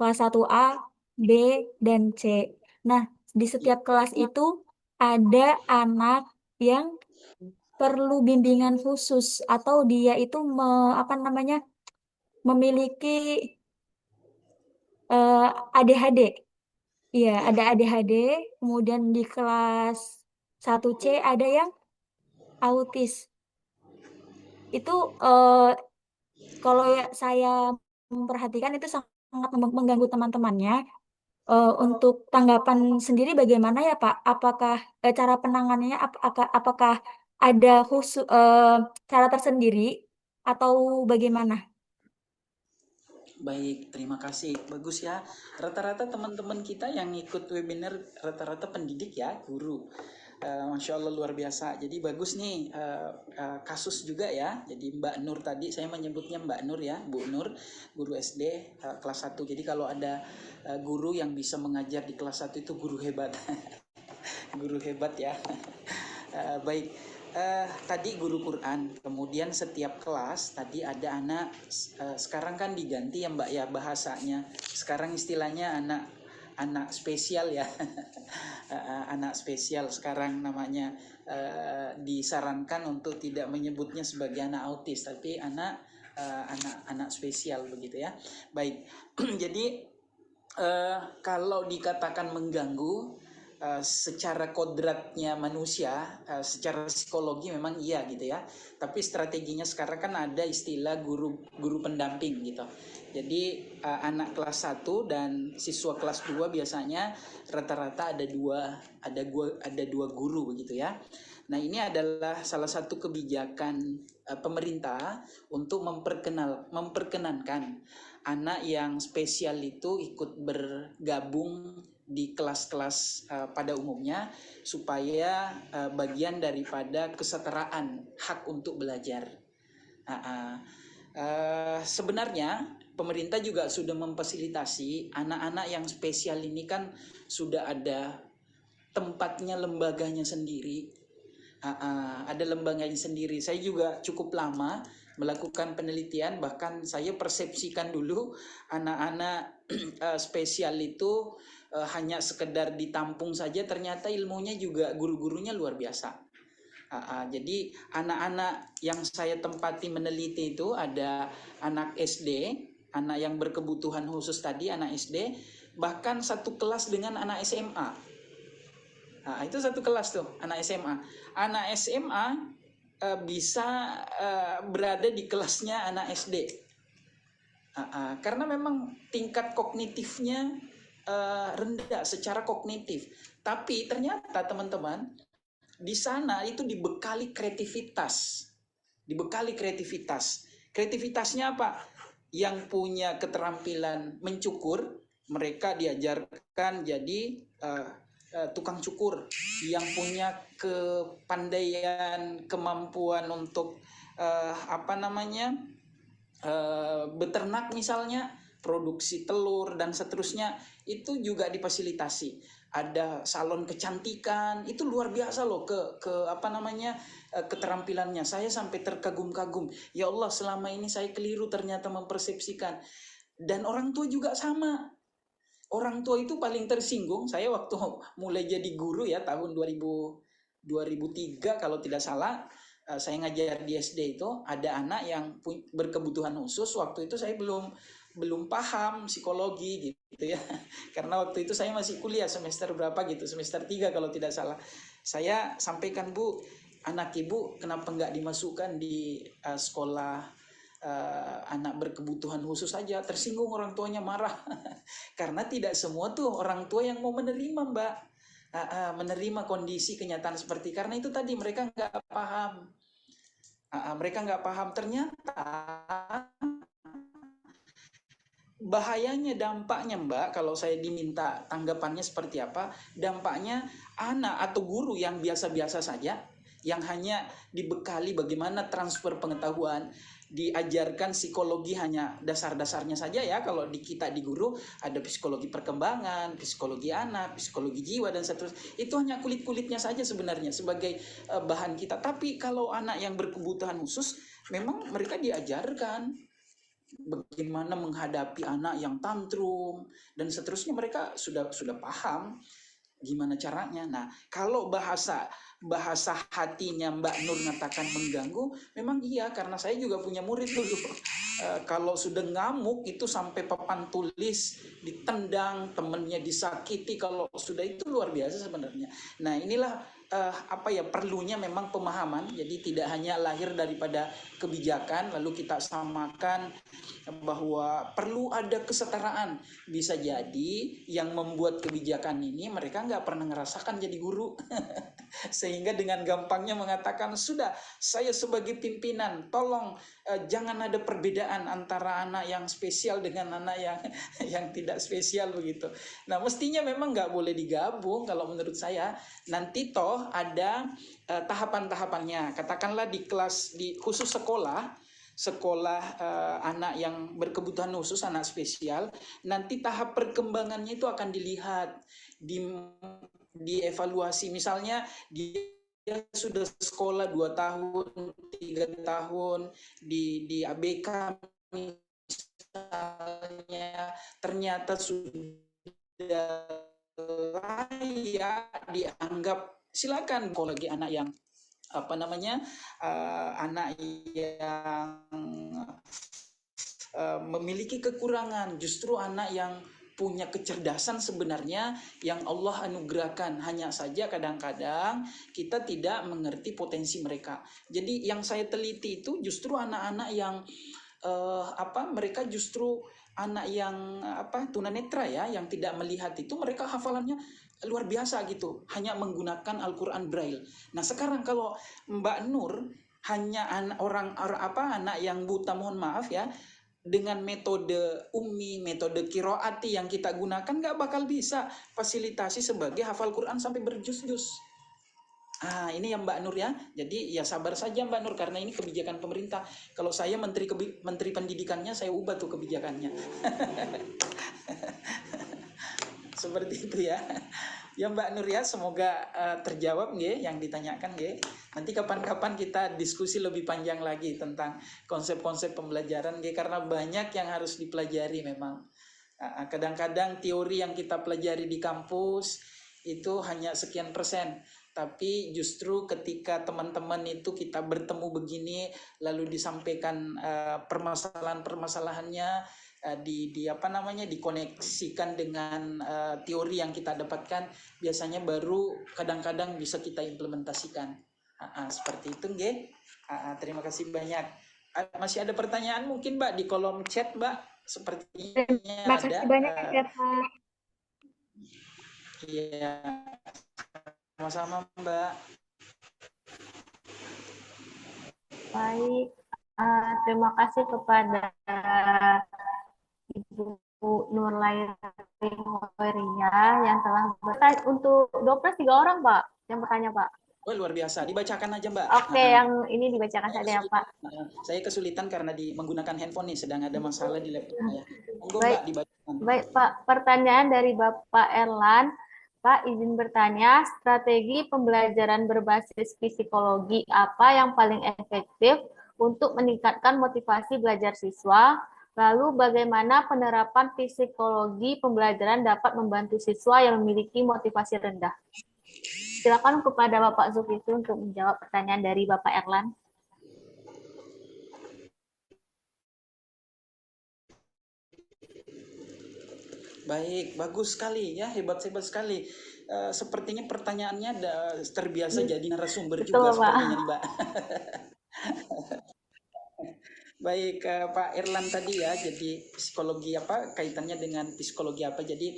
Speaker 7: kelas 1A, B, dan C. Nah, di setiap kelas itu ada anak yang perlu bimbingan khusus atau dia itu memiliki ADHD. Iya, ada ADHD. Kemudian di kelas 1C ada yang autis. Itu kalau saya memperhatikan itu sangat mengganggu teman-temannya. Untuk tanggapan sendiri bagaimana ya Pak? Apakah cara penanganannya apakah ada cara tersendiri atau bagaimana?
Speaker 4: Baik, terima kasih. Bagus ya. Rata-rata teman-teman kita yang ikut webinar rata-rata pendidik ya, guru. Masya Allah luar biasa. Jadi bagus nih kasus juga ya. Jadi Mbak Nur tadi saya menyebutnya Mbak Nur ya, Bu Nur, guru SD kelas 1. Jadi kalau ada guru yang bisa mengajar di kelas 1 itu guru hebat. Guru hebat ya. Baik. Tadi guru Quran, kemudian setiap kelas tadi ada anak, sekarang kan diganti ya Mbak ya bahasanya, sekarang istilahnya anak spesial ya. Anak spesial sekarang namanya, disarankan untuk tidak menyebutnya sebagai anak autis, tapi anak spesial begitu ya. Baik. Jadi kalau dikatakan mengganggu secara kodratnya manusia, secara psikologi memang iya gitu ya. Tapi strateginya sekarang kan ada istilah guru pendamping gitu. Jadi anak kelas 1 dan siswa kelas 2 biasanya rata-rata ada dua guru begitu ya. Nah, ini adalah salah satu kebijakan pemerintah untuk memperkenankan anak yang spesial itu ikut bergabung di kelas-kelas pada umumnya supaya bagian daripada kesetaraan hak untuk belajar. Sebenarnya pemerintah juga sudah memfasilitasi anak-anak yang spesial ini kan sudah ada tempatnya, lembaganya sendiri. Ada lembaganya sendiri. Saya juga cukup lama melakukan penelitian, bahkan saya persepsikan dulu anak-anak spesial itu hanya sekedar ditampung saja, ternyata ilmunya juga guru-gurunya luar biasa. Jadi anak-anak yang saya tempati meneliti itu ada anak SD, anak yang berkebutuhan khusus tadi, anak SD, bahkan satu kelas dengan anak SMA. Itu satu kelas tuh, anak SMA. Anak SMA bisa berada di kelasnya anak SD. Karena memang tingkat kognitifnya rendah secara kognitif, tapi ternyata teman-teman di sana itu dibekali kreativitas. Kreativitasnya apa? Yang punya keterampilan mencukur, mereka diajarkan jadi tukang cukur. Yang punya kepandaian, kemampuan untuk beternak misalnya, produksi telur dan seterusnya, itu juga difasilitasi. Ada salon kecantikan, itu luar biasa loh keterampilannya. Saya sampai terkagum-kagum. Ya Allah, selama ini saya keliru ternyata mempersepsikan. Dan orang tua juga sama. Orang tua itu paling tersinggung. Saya waktu mulai jadi guru ya tahun 2003 kalau tidak salah, saya ngajar di SD itu ada anak yang berkebutuhan khusus. Waktu itu saya belum paham psikologi gitu ya. Karena waktu itu saya masih kuliah semester berapa gitu, semester 3 kalau tidak salah. Saya sampaikan, Bu, anak ibu kenapa nggak dimasukkan di sekolah anak berkebutuhan khusus saja. Tersinggung orang tuanya, marah. Karena tidak semua tuh orang tua yang mau menerima, Mbak. Menerima kondisi kenyataan seperti, karena itu tadi mereka nggak paham. Mereka nggak paham. Ternyata bahayanya, dampaknya, Mbak, kalau saya diminta tanggapannya seperti apa, dampaknya anak atau guru yang biasa-biasa saja, yang hanya dibekali bagaimana transfer pengetahuan, diajarkan psikologi hanya dasar-dasarnya saja ya. Kalau kita di guru ada psikologi perkembangan, psikologi anak, psikologi jiwa dan seterusnya. Itu hanya kulit-kulitnya saja sebenarnya sebagai bahan kita. Tapi kalau anak yang berkebutuhan khusus, memang mereka diajarkan bagaimana menghadapi anak yang tantrum dan seterusnya. Mereka sudah paham gimana caranya. Nah, kalau bahasa hatinya Mbak Nur mengatakan mengganggu, memang iya, karena saya juga punya murid dulu. Kalau sudah ngamuk itu sampai papan tulis ditendang, temennya disakiti, kalau sudah itu luar biasa sebenarnya. Nah, inilah perlunya memang pemahaman. Jadi tidak hanya lahir daripada kebijakan lalu kita samakan, bahwa perlu ada kesetaraan. Bisa jadi yang membuat kebijakan ini mereka nggak pernah ngerasakan jadi guru. Sehingga dengan gampangnya mengatakan, sudah, saya sebagai pimpinan tolong jangan ada perbedaan antara anak yang spesial dengan anak yang tidak spesial begitu. Nah, mestinya memang nggak boleh digabung kalau menurut saya. Nanti toh ada tahapan-tahapannya. Katakanlah di kelas, di khusus sekolah anak yang berkebutuhan khusus, anak spesial, nanti tahap perkembangannya itu akan dilihat, dievaluasi. Misalnya dia sudah sekolah 2 tahun, 3 tahun di ABK misalnya, ternyata sudah layak dianggap, silakan. Kalau lagi anak yang anak yang memiliki kekurangan, justru anak yang punya kecerdasan sebenarnya yang Allah anugerahkan, hanya saja kadang-kadang kita tidak mengerti potensi mereka. Jadi yang saya teliti itu justru anak-anak yang mereka justru anak yang tunanetra ya, yang tidak melihat itu, mereka hafalannya luar biasa gitu, hanya menggunakan Al-Quran Braille. Nah, sekarang kalau Mbak Nur hanya anak yang buta, mohon maaf ya, dengan metode ummi, metode kiroati yang kita gunakan, nggak bakal bisa fasilitasi sebagai hafal Quran sampai berjus-jus. Ini yang Mbak Nur ya. Jadi ya sabar saja Mbak Nur, karena ini kebijakan pemerintah. Kalau saya menteri pendidikannya, saya ubah tuh kebijakannya. Seperti itu ya. Ya Mbak Nur ya, semoga terjawab nggih yang ditanyakan nggih. Nanti kapan-kapan kita diskusi lebih panjang lagi tentang konsep-konsep pembelajaran nggih, karena banyak yang harus dipelajari memang. Kadang-kadang teori yang kita pelajari di kampus itu hanya sekian persen, tapi justru ketika teman-teman itu kita bertemu begini lalu disampaikan permasalahan-permasalahannya, dikoneksikan dengan teori yang kita dapatkan, biasanya baru kadang-kadang bisa kita implementasikan. Seperti itu nggih. Terima kasih banyak. Masih ada pertanyaan mungkin Mbak di kolom chat Mbak? Sepertinya
Speaker 7: Terima kasih
Speaker 4: ada.
Speaker 7: banyak ya Pak.
Speaker 4: Iya, sama-sama Mbak.
Speaker 3: Baik, terima kasih kepada Ibu Nurlairi Hoeria yang telah bertanya. Untuk Dopres 3 orang Pak yang bertanya Pak.
Speaker 4: Oh, luar biasa. Dibacakan aja, Mbak.
Speaker 3: Oke, yang ini dibacakan
Speaker 4: Saya
Speaker 3: saja ya, Pak.
Speaker 4: Saya kesulitan karena menggunakan handphone nih, sedang ada masalah di laptop saya. Monggo,
Speaker 3: Baik.
Speaker 4: Mbak, dibacakan.
Speaker 3: Baik, Pak. Pertanyaan dari Bapak Erlan. Pak, izin bertanya, strategi pembelajaran berbasis psikologi apa yang paling efektif untuk meningkatkan motivasi belajar siswa? Lalu bagaimana penerapan psikologi pembelajaran dapat membantu siswa yang memiliki motivasi rendah? Silakan kepada Bapak Zulkifli untuk menjawab pertanyaan dari Bapak Erlan.
Speaker 4: Baik, bagus sekali ya, hebat-hebat sekali. Sepertinya pertanyaannya terbiasa jadi narasumber
Speaker 3: Betul,
Speaker 4: juga
Speaker 3: Pak.
Speaker 4: sepertinya nih, Mbak. Baik, Pak Erlan tadi ya, jadi psikologi apa kaitannya dengan psikologi apa? Jadi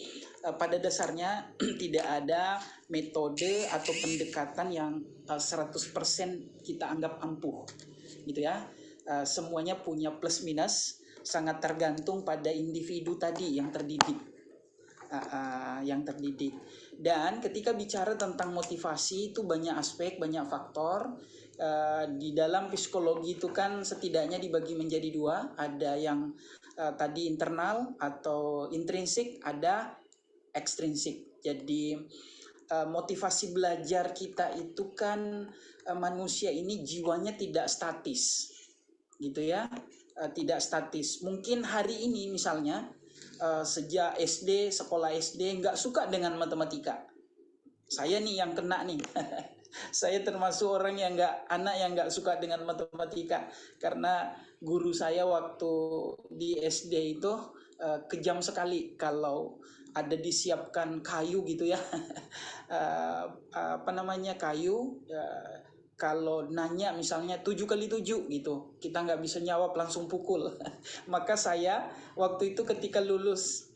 Speaker 4: pada dasarnya tidak ada metode atau pendekatan yang 100% kita anggap ampuh, gitu ya. Semuanya punya plus minus, sangat tergantung pada individu tadi yang terdidik. Dan ketika bicara tentang motivasi itu banyak aspek, banyak faktor. Di dalam psikologi itu kan setidaknya dibagi menjadi dua, ada yang tadi internal atau intrinsik, ada ekstrinsik. Jadi motivasi belajar kita itu kan manusia ini jiwanya tidak statis, gitu ya, tidak statis. Mungkin hari ini misalnya sejak SD, sekolah SD nggak suka dengan matematika. Saya nih yang kena nih. Saya termasuk orang yang anak yang nggak suka dengan matematika karena guru saya waktu di SD itu kejam sekali kalau ada disiapkan kayu gitu ya. Apa namanya kayu, kalau nanya misalnya 7 kali 7 gitu, kita nggak bisa jawab, langsung pukul. Maka saya waktu itu ketika lulus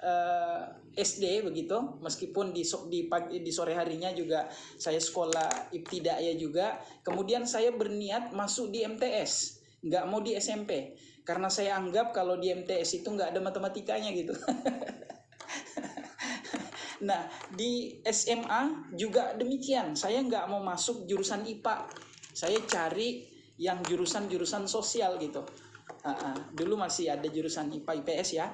Speaker 4: SD begitu, meskipun di sore harinya juga saya sekolah ibtidaiyah juga, kemudian saya berniat masuk di MTS, nggak mau di SMP, karena saya anggap kalau di MTS itu nggak ada matematikanya gitu. Nah, di SMA juga demikian, saya nggak mau masuk jurusan IPA, saya cari yang jurusan-jurusan sosial gitu. Dulu masih ada jurusan IPA IPS ya.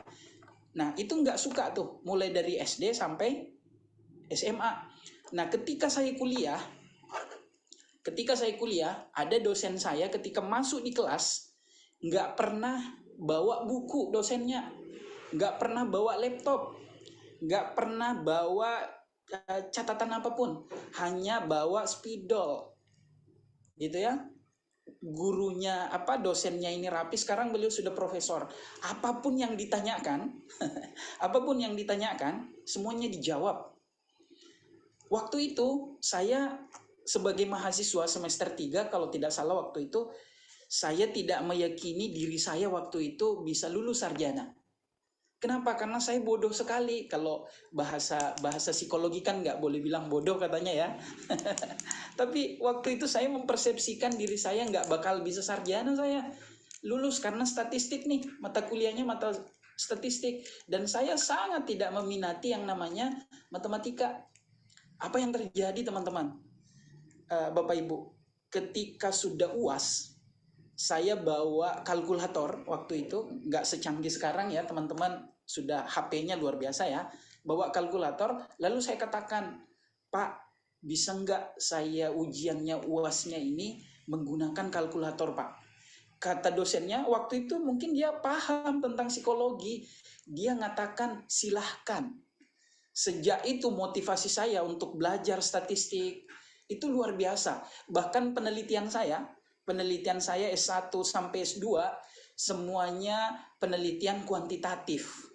Speaker 4: Nah, itu nggak suka tuh, mulai dari SD sampai SMA. Nah, ketika saya kuliah, ada dosen saya ketika masuk di kelas, nggak pernah bawa buku dosennya, nggak pernah bawa laptop, nggak pernah bawa catatan apapun, hanya bawa spidol, gitu ya. Gurunya dosennya ini rapi, sekarang beliau sudah profesor. Apapun yang ditanyakan semuanya dijawab. Waktu itu saya sebagai mahasiswa semester 3 kalau tidak salah, waktu itu saya tidak meyakini diri saya waktu itu bisa lulus sarjana. Kenapa? Karena saya bodoh sekali. Kalau bahasa psikologi kan nggak boleh bilang bodoh katanya ya. Tapi waktu itu saya mempersepsikan diri saya nggak bakal bisa sarjana saya lulus karena statistik nih, mata kuliahnya mata statistik, dan saya sangat tidak meminati yang namanya matematika. Apa yang terjadi teman-teman, Bapak Ibu, ketika sudah UAS, saya bawa kalkulator waktu itu, nggak secanggih sekarang ya teman-teman, sudah HP-nya luar biasa ya, bawa kalkulator, lalu saya katakan, Pak, bisa nggak saya ujiannya UAS-nya ini menggunakan kalkulator, Pak? Kata dosennya, waktu itu mungkin dia paham tentang psikologi, dia ngatakan silahkan. Sejak itu motivasi saya untuk belajar statistik itu luar biasa. Bahkan penelitian saya S1 sampai S2 semuanya penelitian kuantitatif.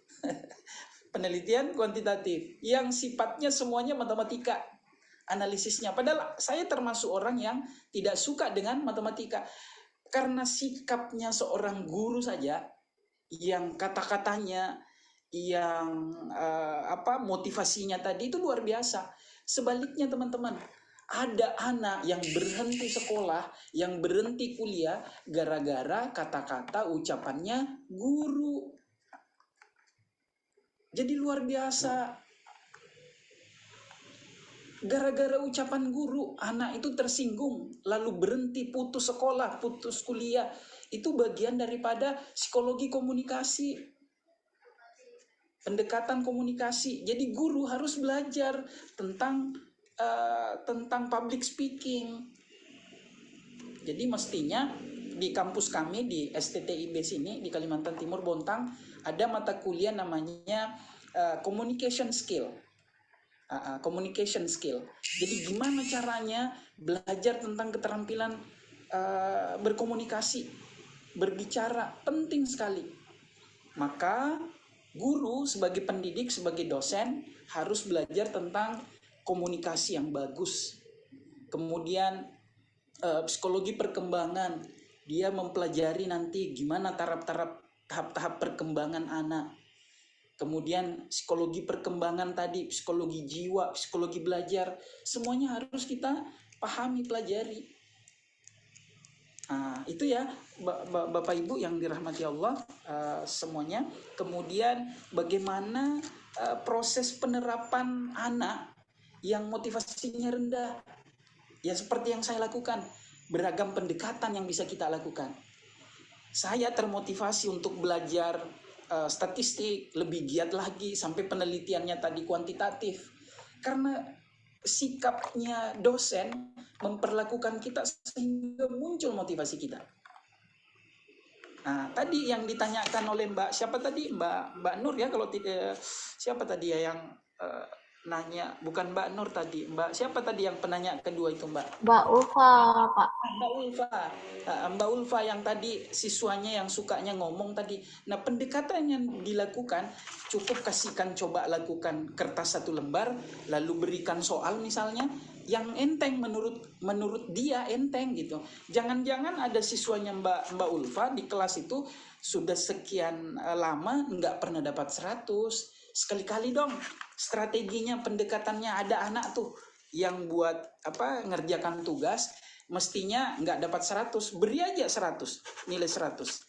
Speaker 4: Penelitian kuantitatif yang sifatnya semuanya matematika analisisnya. Padahal saya termasuk orang yang tidak suka dengan matematika. Karena sikapnya seorang guru saja yang kata-katanya, yang motivasinya tadi itu luar biasa. Sebaliknya teman-teman, ada anak yang berhenti sekolah, yang berhenti kuliah gara-gara kata-kata ucapannya guru. Jadi luar biasa. Gara-gara ucapan guru, anak itu tersinggung, lalu berhenti, putus sekolah, putus kuliah. Itu bagian daripada psikologi komunikasi, pendekatan komunikasi. Jadi guru harus belajar tentang public speaking. Jadi mestinya di kampus kami di STTIB sini di Kalimantan Timur Bontang ada mata kuliah namanya communication skill. Communication skill. Jadi gimana caranya belajar tentang keterampilan berkomunikasi, berbicara, penting sekali. Maka guru sebagai pendidik, sebagai dosen harus belajar tentang komunikasi yang bagus. Kemudian psikologi perkembangan, dia mempelajari nanti gimana tahap-tahap perkembangan anak. Kemudian psikologi perkembangan tadi, psikologi jiwa, psikologi belajar, semuanya harus kita pahami, pelajari. Itu ya Bapak Ibu yang dirahmati Allah semuanya. Kemudian bagaimana proses penerapan anak yang motivasinya rendah. Ya seperti yang saya lakukan, beragam pendekatan yang bisa kita lakukan. Saya termotivasi untuk belajar statistik, lebih giat lagi sampai penelitiannya tadi kuantitatif. Karena sikapnya dosen memperlakukan kita sehingga muncul motivasi kita. Nah, tadi yang ditanyakan oleh siapa tadi? Mbak Nur ya, kalau tidak siapa tadi ya yang nanya, bukan Mbak Nur tadi, siapa tadi yang penanya kedua itu
Speaker 3: Mbak Ulfa, Pak.
Speaker 4: Mbak Ulfa yang tadi siswanya yang sukanya ngomong tadi. Nah, pendekatan yang dilakukan cukup kasihkan, coba lakukan kertas 1 lembar, lalu berikan soal misalnya yang enteng menurut dia enteng gitu. Jangan-jangan ada siswanya Mbak Ulfa di kelas itu sudah sekian lama nggak pernah dapat 100. Sekali-kali dong strateginya, pendekatannya. Ada anak tuh yang buat ngerjakan tugas mestinya nggak dapat 100, beri aja 100, nilai 100.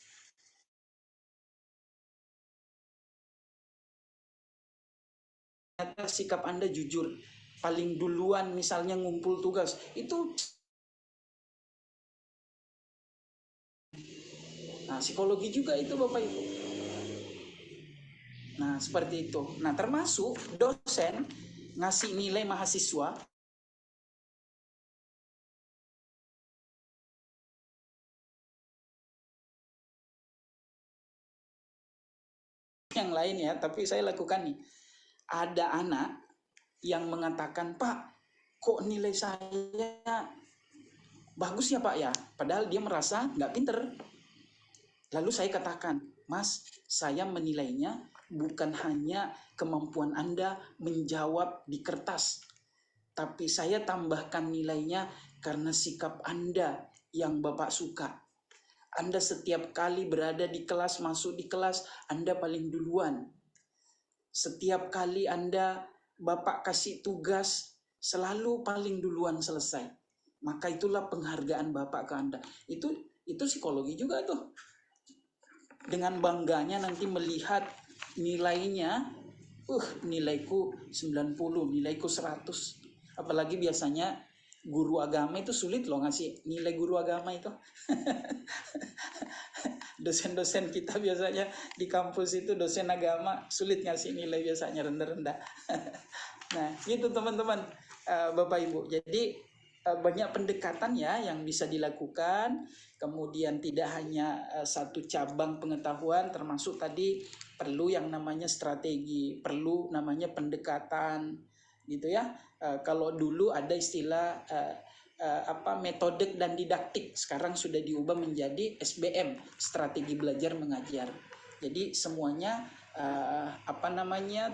Speaker 4: Ternyata sikap Anda jujur, paling duluan misalnya ngumpul tugas, itu psikologi juga itu Bapak Ibu. Nah, seperti itu. Nah, termasuk dosen ngasih nilai mahasiswa yang lain ya, tapi saya lakukan nih. Ada anak yang mengatakan, "Pak, kok nilai saya bagus ya Pak ya?" Padahal dia merasa nggak pinter. Lalu saya katakan, "Mas, saya menilainya bukan hanya kemampuan Anda menjawab di kertas, tapi saya tambahkan nilainya karena sikap Anda yang Bapak suka. Anda setiap kali berada di kelas, masuk di kelas, Anda paling duluan. Setiap kali Bapak kasih tugas, selalu paling duluan selesai. Maka itulah penghargaan Bapak ke Anda." Itu psikologi juga tuh. Dengan bangganya nanti melihat nilainya, nilaiku 90, nilaiku 100. Apalagi biasanya guru agama itu sulit loh ngasih nilai guru agama itu. Dosen-dosen kita biasanya di kampus itu dosen agama sulit ngasih nilai, biasanya rendah-rendah. Nah, gitu teman-teman, Bapak Ibu. Jadi banyak pendekatan ya yang bisa dilakukan. Kemudian tidak hanya satu cabang pengetahuan, termasuk tadi perlu yang namanya strategi, perlu namanya pendekatan gitu ya. Kalau dulu ada istilah metode dan didaktik, sekarang sudah diubah menjadi SBM, strategi belajar mengajar. Jadi semuanya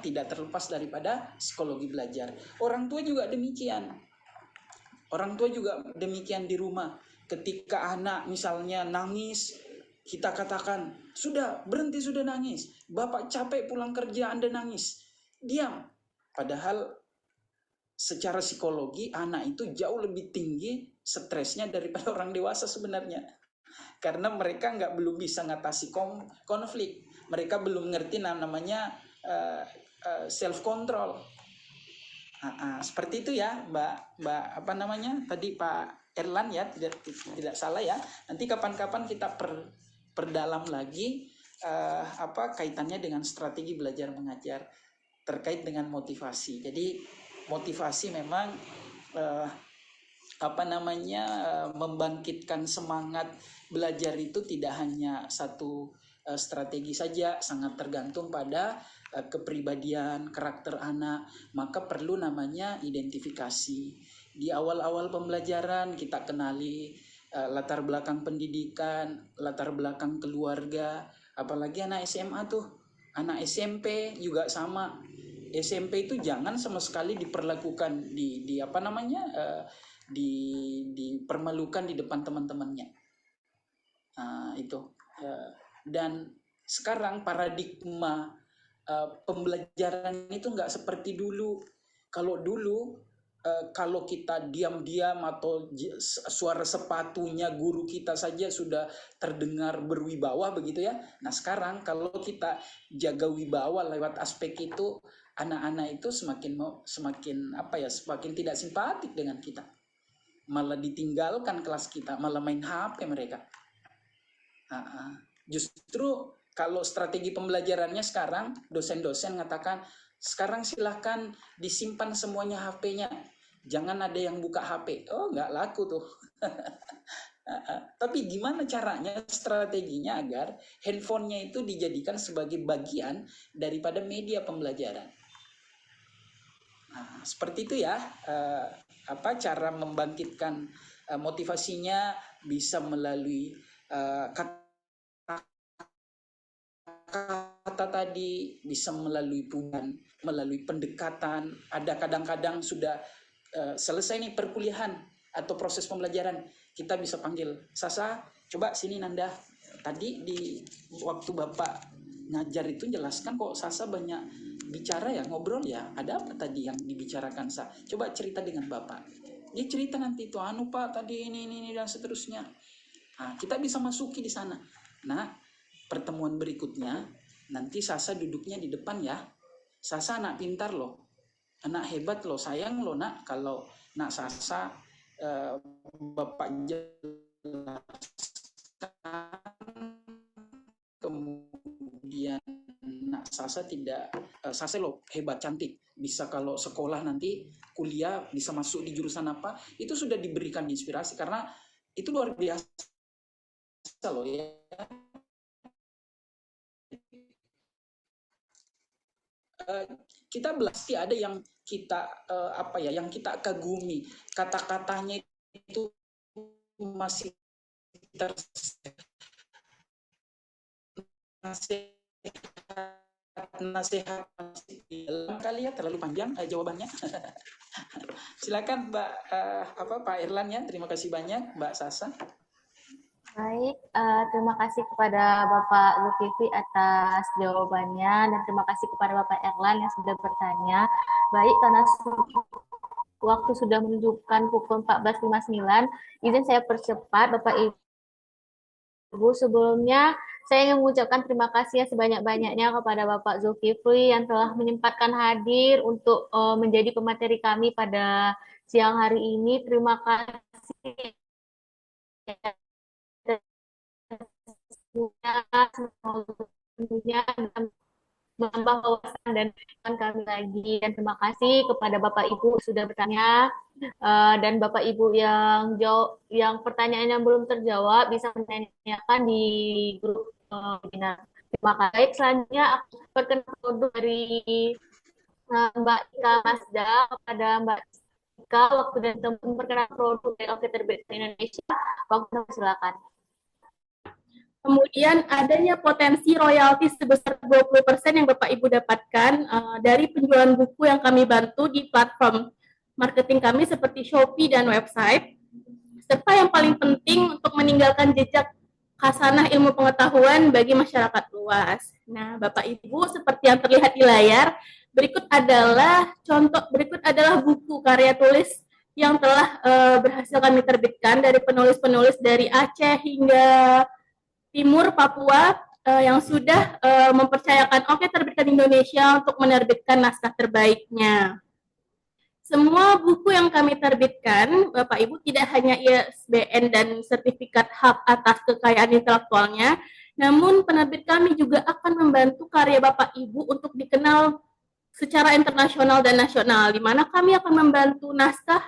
Speaker 4: tidak terlepas daripada psikologi belajar. Orang tua juga demikian. Orang tua juga demikian di rumah. Ketika anak misalnya nangis, kita katakan, "Sudah, berhenti sudah nangis. Bapak capek pulang kerja, Anda nangis. Diam." Padahal secara psikologi anak itu jauh lebih tinggi stresnya daripada orang dewasa sebenarnya. Karena mereka belum bisa ngatasi konflik. Mereka belum ngerti namanya self control. Seperti itu ya, Mbak apa namanya tadi Pak Erlan ya, tidak salah ya. Nanti kapan-kapan kita perdalam lagi apa kaitannya dengan strategi belajar mengajar terkait dengan motivasi. Jadi motivasi memang apa namanya membangkitkan semangat belajar itu tidak hanya satu strategi saja, sangat tergantung pada kepribadian, karakter anak, maka perlu namanya identifikasi. Di awal-awal pembelajaran kita kenali latar belakang pendidikan, latar belakang keluarga, apalagi anak SMA tuh, anak SMP juga sama. SMP itu jangan sama sekali diperlakukan di apa namanya dipermalukan di depan teman-temannya. Itu dan sekarang paradigma pembelajaran itu nggak seperti dulu. Kalau dulu kalau kita diam-diam atau suara sepatunya guru kita saja sudah terdengar berwibawa begitu ya. Nah sekarang kalau kita jaga wibawa lewat aspek itu, anak-anak itu semakin apa ya, semakin tidak simpatik dengan kita, malah ditinggalkan kelas kita, malah main HP mereka. Justru kalau strategi pembelajarannya sekarang, dosen-dosen mengatakan, sekarang silahkan disimpan semuanya HP-nya. Jangan ada yang buka HP. Oh, nggak laku tuh. Tapi gimana caranya, strateginya agar handphonenya itu dijadikan sebagai bagian daripada media pembelajaran. Seperti itu ya, apa cara membangkitkan motivasinya bisa melalui kata tadi, bisa melalui pujian, melalui pendekatan. Ada kadang-kadang sudah selesai nih perkuliahan atau proses pembelajaran, kita bisa panggil, Sasa, coba sini Nanda. Tadi di waktu Bapak ngajar itu jelaskan kok Sasa banyak bicara ya, ngobrol ya. Ada apa tadi yang dibicarakan Sa? Coba cerita dengan Bapak. Dia cerita nanti itu, Pak tadi ini dan seterusnya. Kita bisa masuki di sana. Nah, pertemuan berikutnya nanti Sasa duduknya di depan ya. Sasa anak pintar loh, anak hebat loh, sayang loh nak kalau nak Sasa Bapak jelaskan kemudian nak Sasa tidak, Sasa loh hebat cantik, bisa kalau sekolah nanti kuliah bisa masuk di jurusan apa, itu sudah diberikan inspirasi karena itu luar biasa loh ya. Kita pasti ada yang kita apa ya, yang kita kagumi, kata-katanya itu masih nasihat kali ya, terlalu panjang jawabannya. Silakan Mbak Pak Erlan ya, terima kasih banyak Mbak Sasa.
Speaker 3: Baik, terima kasih kepada Bapak Zulkifli atas jawabannya dan terima kasih kepada Bapak Erlan yang sudah bertanya. Baik, karena waktu sudah menunjukkan pukul 14.59, izin saya percepat Bapak Ibu. Sebelumnya saya ingin mengucapkan terima kasih sebanyak-banyaknya kepada Bapak Zulkifli yang telah menyempatkan hadir untuk menjadi pemateri kami pada siang hari ini. Terima kasih. Tentunya menambah wawasan dan kami lagi, dan terima kasih kepada Bapak Ibu sudah bertanya, dan Bapak Ibu yang pertanyaannya belum terjawab bisa menanyakan di grup webinar. Terima kasih. Selanjutnya aku perkenalkan produk dari Mbak Ika Masda kepada Mbak Ika, waktu dan tempat memperkenalkan produk dari Oke Terbit Indonesia. Waktu silakan.
Speaker 8: Kemudian adanya potensi royalti sebesar 20% yang Bapak Ibu dapatkan dari penjualan buku yang kami bantu di platform marketing kami seperti Shopee dan website. Serta yang paling penting untuk meninggalkan jejak khasanah ilmu pengetahuan bagi masyarakat luas. Nah, Bapak Ibu seperti yang terlihat di layar, berikut adalah buku karya tulis yang telah berhasil kami terbitkan dari penulis-penulis dari Aceh hingga Timur Papua yang sudah mempercayakan Oke Terbitkan Indonesia untuk menerbitkan naskah terbaiknya. Semua buku yang kami terbitkan, Bapak Ibu, tidak hanya ISBN dan sertifikat hak atas kekayaan intelektualnya, namun penerbit kami juga akan membantu karya Bapak Ibu untuk dikenal secara internasional dan nasional, di mana kami akan membantu naskah,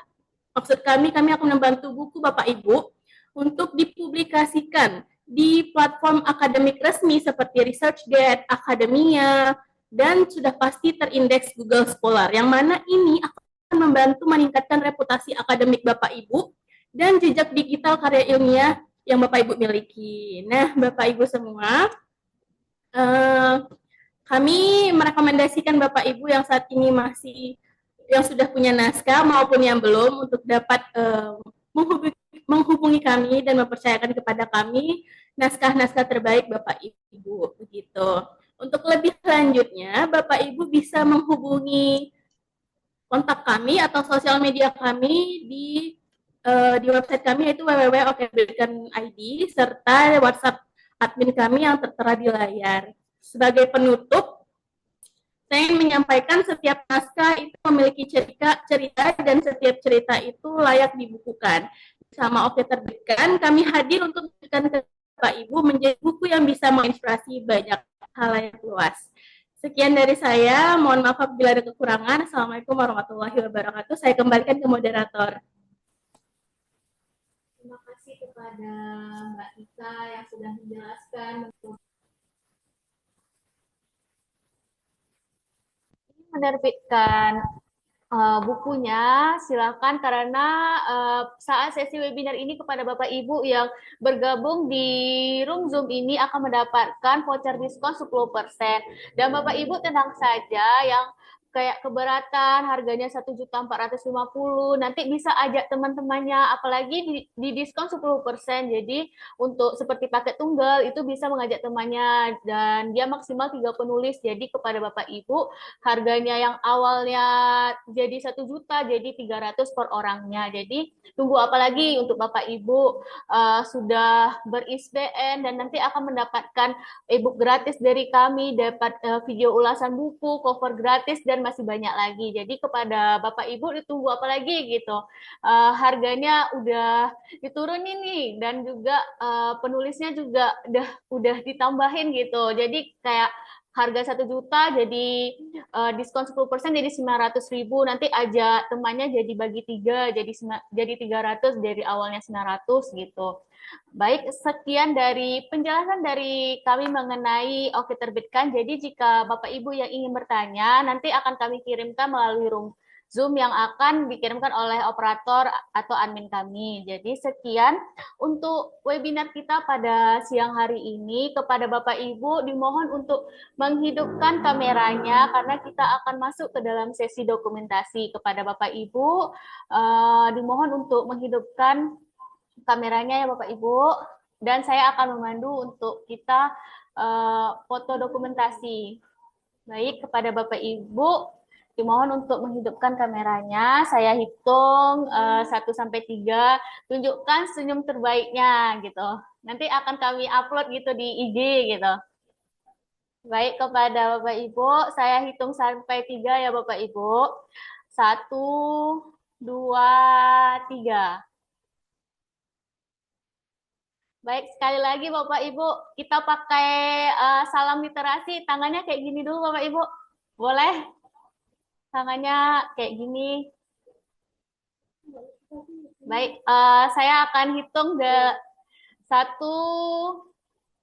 Speaker 8: maksud kami akan membantu buku Bapak Ibu untuk dipublikasikan di platform akademik resmi seperti ResearchGate, Akademia, dan sudah pasti terindeks Google Scholar, yang mana ini akan membantu meningkatkan reputasi akademik Bapak Ibu dan jejak digital karya ilmiah yang Bapak Ibu miliki. Nah, Bapak Ibu semua, kami merekomendasikan Bapak Ibu yang saat ini yang sudah punya naskah maupun yang belum untuk dapat menghubungi kami dan mempercayakan kepada kami naskah-naskah terbaik Bapak Ibu begitu. Untuk lebih lanjutnya, Bapak Ibu bisa menghubungi kontak kami atau sosial media kami di website kami, yaitu www.okbidang.id, serta WhatsApp admin kami yang tertera di layar. Sebagai penutup, saya ingin menyampaikan setiap naskah itu memiliki cerita dan setiap cerita itu layak dibukukan. Sama Oke Terbitkan, kami hadir untuk memberikan ke Bapak Ibu menjadi buku yang bisa menginspirasi banyak halayak luas. Sekian dari saya, mohon maaf apabila ada kekurangan. Assalamualaikum warahmatullahi wabarakatuh. Saya kembalikan ke moderator.
Speaker 3: Terima kasih kepada Mbak Ika yang sudah menjelaskan. Menerbitkan bukunya, silakan, karena saat sesi webinar ini kepada Bapak Ibu yang bergabung di room Zoom ini akan mendapatkan voucher diskon 10%. Dan Bapak Ibu tenang saja, yang kayak keberatan harganya 1.450.000, nanti bisa ajak teman-temannya, apalagi di diskon 10%. Jadi untuk seperti paket tunggal itu bisa mengajak temannya, dan dia maksimal 3 penulis. Jadi kepada Bapak Ibu, harganya yang awalnya jadi 1 juta jadi 300 per orangnya. Jadi tunggu apa lagi untuk Bapak Ibu sudah ber-ISBN dan nanti akan mendapatkan e-book gratis dari kami, dapat video ulasan buku, cover gratis, dan masih banyak lagi. Jadi kepada Bapak Ibu ditunggu apa lagi gitu. Harganya udah diturunin nih, dan juga penulisnya juga udah ditambahin gitu. Jadi kayak harga 1 juta jadi diskon 10% jadi 900.000, nanti aja temannya jadi bagi 3 jadi 300 dari awalnya 900 gitu. Baik, sekian dari penjelasan dari kami mengenai Oke Terbitkan. Jadi jika Bapak Ibu yang ingin bertanya, nanti akan kami kirimkan melalui room Zoom yang akan dikirimkan oleh operator atau admin kami. Jadi sekian untuk webinar kita pada siang hari ini. Kepada Bapak Ibu dimohon untuk menghidupkan kameranya karena kita akan masuk ke dalam sesi dokumentasi. Kepada Bapak Ibu dimohon untuk menghidupkan kameranya ya Bapak Ibu, dan saya akan memandu untuk kita foto dokumentasi. Baik, kepada Bapak Ibu dimohon untuk menghidupkan kameranya. Saya hitung 1 sampai 3, tunjukkan senyum terbaiknya gitu. Nanti akan kami upload gitu di IG gitu. Baik, kepada Bapak Ibu saya hitung sampai 3 ya Bapak Ibu. 1, 2, 3. Baik, sekali lagi Bapak Ibu, kita pakai salam literasi, tangannya kayak gini dulu Bapak Ibu. Boleh? Tangannya kayak gini. Baik, saya akan hitung 1,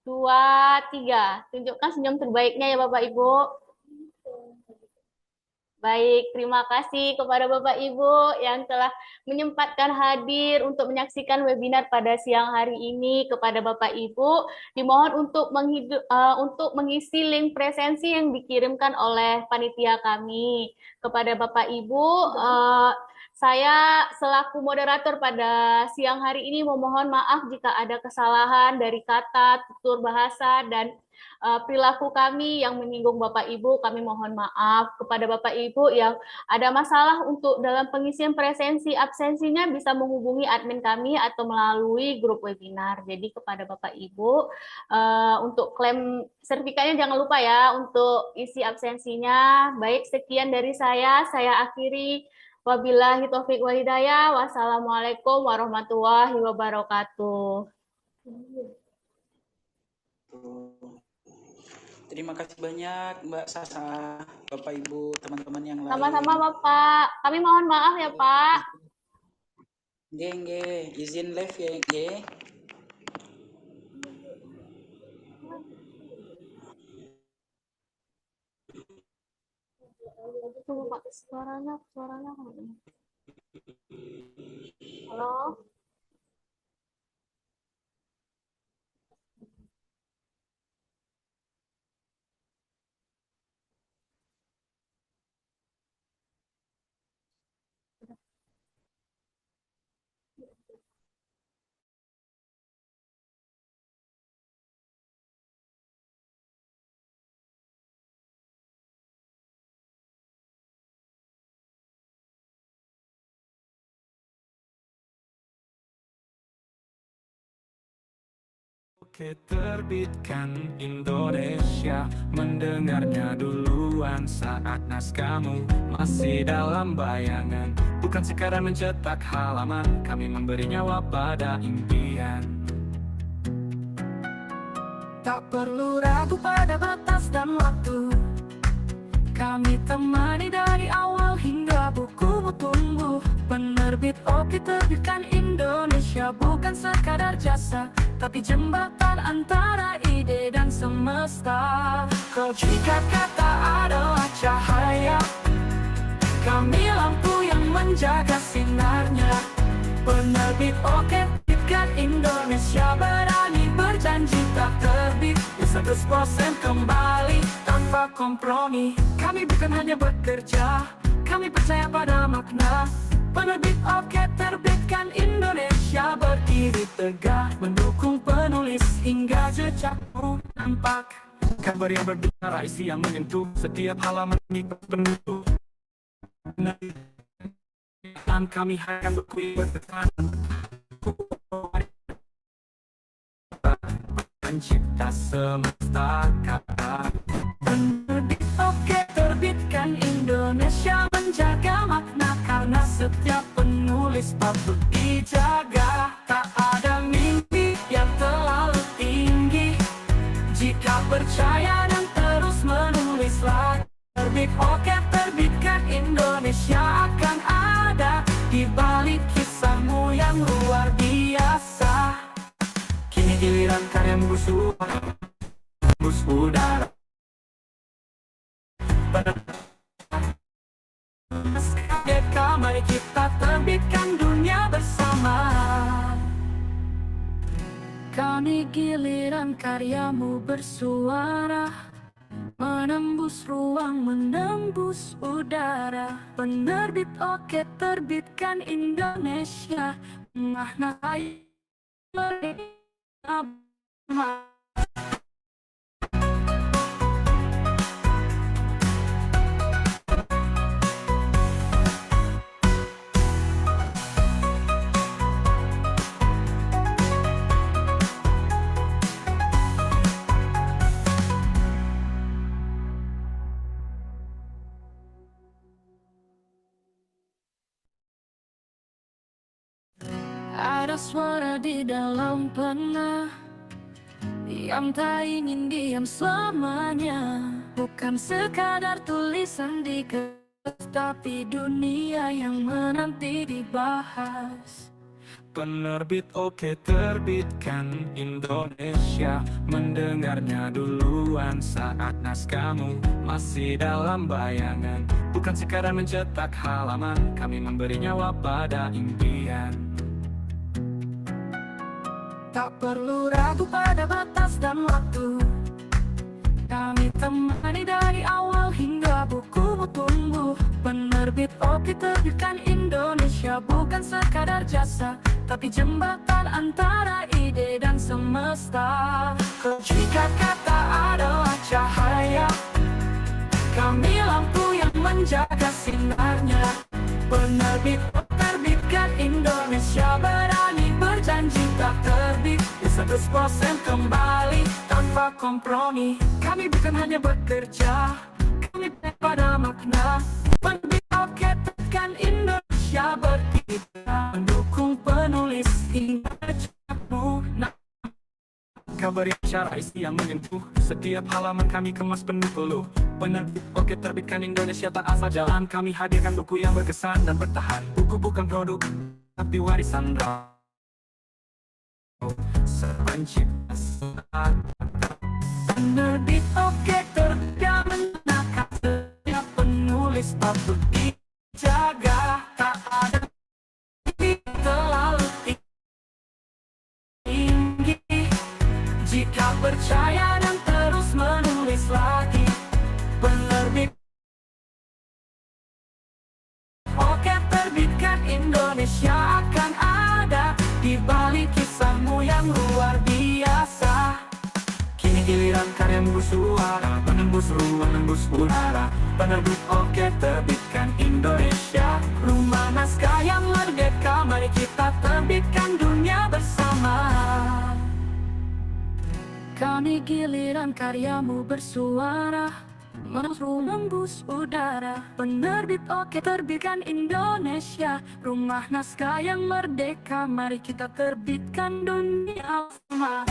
Speaker 3: 2, 3. Tunjukkan senyum terbaiknya ya Bapak Ibu. Baik, terima kasih kepada Bapak Ibu yang telah menyempatkan hadir untuk menyaksikan webinar pada siang hari ini. Kepada Bapak Ibu, dimohon untuk mengisi link presensi yang dikirimkan oleh panitia kami. Kepada Bapak Ibu, saya selaku moderator pada siang hari ini memohon maaf jika ada kesalahan dari kata, tutur bahasa, dan perilaku kami yang menyinggung Bapak Ibu. Kami mohon maaf. Kepada Bapak Ibu yang ada masalah untuk dalam pengisian presensi absensinya bisa menghubungi admin kami atau melalui grup webinar. Jadi kepada Bapak Ibu untuk klaim sertifikatnya jangan lupa ya untuk isi absensinya. Baik, sekian dari saya akhiri. Wabillahi taufiq wal hidayah. Wassalamualaikum warahmatullahi wabarakatuh.
Speaker 4: Terima kasih banyak Mbak Sasa, Bapak Ibu, teman-teman yang lain.
Speaker 3: Sama-sama Bapak. Kami mohon maaf ya Pak.
Speaker 4: Nggih, izin live ya, nggih.
Speaker 3: Tunggu Pak, suaranya. Halo.
Speaker 9: Oke, terbitkan Indonesia, mendengarnya duluan saat naskahmu masih dalam bayangan. Bukan sekadar mencetak halaman, kami memberi nyawa pada impian. Tak perlu ragu pada batas dan waktu, kami temani dari awal hingga buku tumbuh. Penerbit Oke terbitkan Indonesia, bukan sekadar jasa, tapi jembatan antara ide dan semesta. Kau jika kata adalah cahaya, kami lampu yang menjaga sinarnya. Penerbit Oke terbitkan Indonesia, berani berjanji tak terbit 100% kembali tanpa kompromi. Kami bukan hanya bekerja, kami percaya pada makna. Penerbit Oke terbitkan Indonesia, berdiri tegak mendukung penulis hingga jejakmu nampak. Kabar yang berbicara, isi yang menyentuh, setiap halaman mengikat penuh. Dan kami akan berkuih bertahan pencipta semesta kata. Penerbit Oke terbitkan Indonesia, menjaga makna karena setiap penulis patut dijaga. Tak ada mimpi yang terlalu tinggi jika percaya dan terus menulis lagi. Penerbit Oke terbitkan Indonesia akan ada di balik kisahmu yang luar biasa. Kini giliran karyamu tembus udara. Mari kita terbitkan dunia bersama. Kini giliran karyamu bersuara, menembus ruang, menembus udara. Penerbit Oke terbitkan Indonesia, makna ada suara di dalam pena yang tak ingin diam selamanya. Bukan sekadar tulisan di kertas, tapi dunia yang menanti dibahas. Penerbit Oke terbitkan Indonesia, mendengarnya duluan saat naskahmu masih dalam bayangan. Bukan sekadar mencetak halaman, kami memberi nyawa pada impian. Tak perlu ragu pada batas dan waktu, kami temani dari awal hingga buku tumbuh. Penerbit Oke terbitkan Indonesia, bukan sekadar jasa, tapi jembatan antara ide dan semesta. Jika kata adalah cahaya, kami lampu yang menjaga sinarnya. Penerbit Oke terbitkan Indonesia, berani berjanji tak terbit 100% kembali tanpa kompromi. Kami bukan hanya bekerja, kami pada makna. Penerbit Oke terbitkan Indonesia. cara isi yang menyentuh. Setiap halaman kami kemas penuh peluh. Penerbit Oke terbitkan Indonesia tak asal jalan. Kami hadirkan buku yang berkesan dan bertahan. Buku bukan produk, tapi warisan roh sepencipta suara. Penerbit Oke terjamin setiap penulis patut dijaga. Tak ada terlalu tinggi jika percaya dan terus menulis lagi. Penerbit Oke terbitkan Indonesia akan ada di balik kisahmu yang luar biasa. Kini giliran karya bersuara, menembus ruang, menembus udara. Penerbit Oke terbitkan Indonesia, rumah naskah yang merdeka. Mari kita terbitkan dunia bersama. Kini giliran karyamu bersuara, menembus udara. Penerbit Oke terbitkan Indonesia, rumah naskah yang merdeka. Mari kita terbitkan dunia bersama.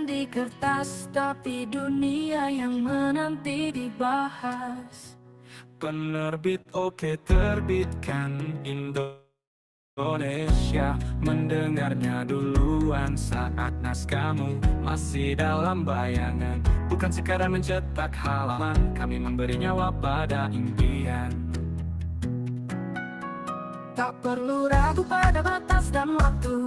Speaker 9: Di kertas tapi dunia yang menanti dibahas. Penerbit Oke terbitkan Indonesia, mendengarnya duluan saat naskahmu masih dalam bayangan. Bukan sekadar mencetak halaman, kami memberi nyawa pada impian. Tak perlu ragu pada batas dan waktu,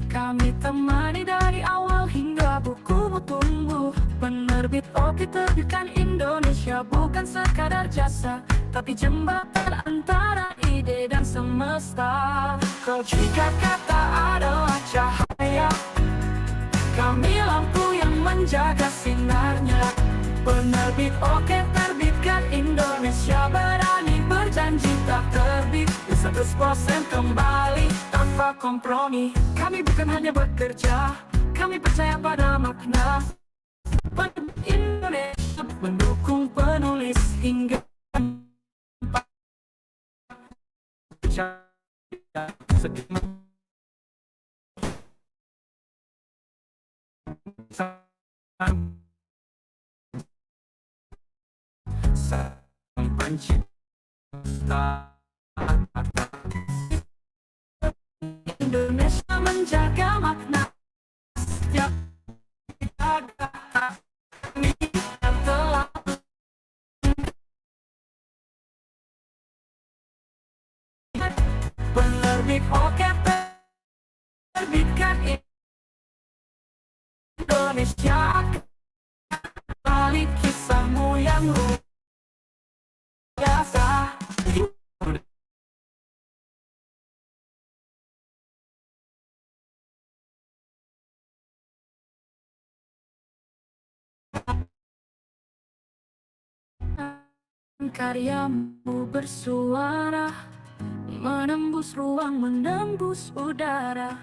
Speaker 9: kami temani dari awal hingga bukumu tumbuh. Penerbit Oke terbitkan Indonesia bukan sekadar jasa, tapi jembatan antara ide dan semesta. Kau jika kata adalah cahaya, kami lampu yang menjaga sinarnya. Penerbit Oke terbitkan Indonesia, berani berjanji tak terbit 100% kembali tanpa kompromi. Kami bukan hanya bekerja, kami percaya pada makna. Penerbit Indonesia mendukung penulis hingga sang pencipta Indonesia menjaga makna setiap kami yang telah. Penerbit Oke terbitkan Indonesia, balik kisahmu yang luar biasa. Karyamu bersuara, menembus ruang, menembus udara.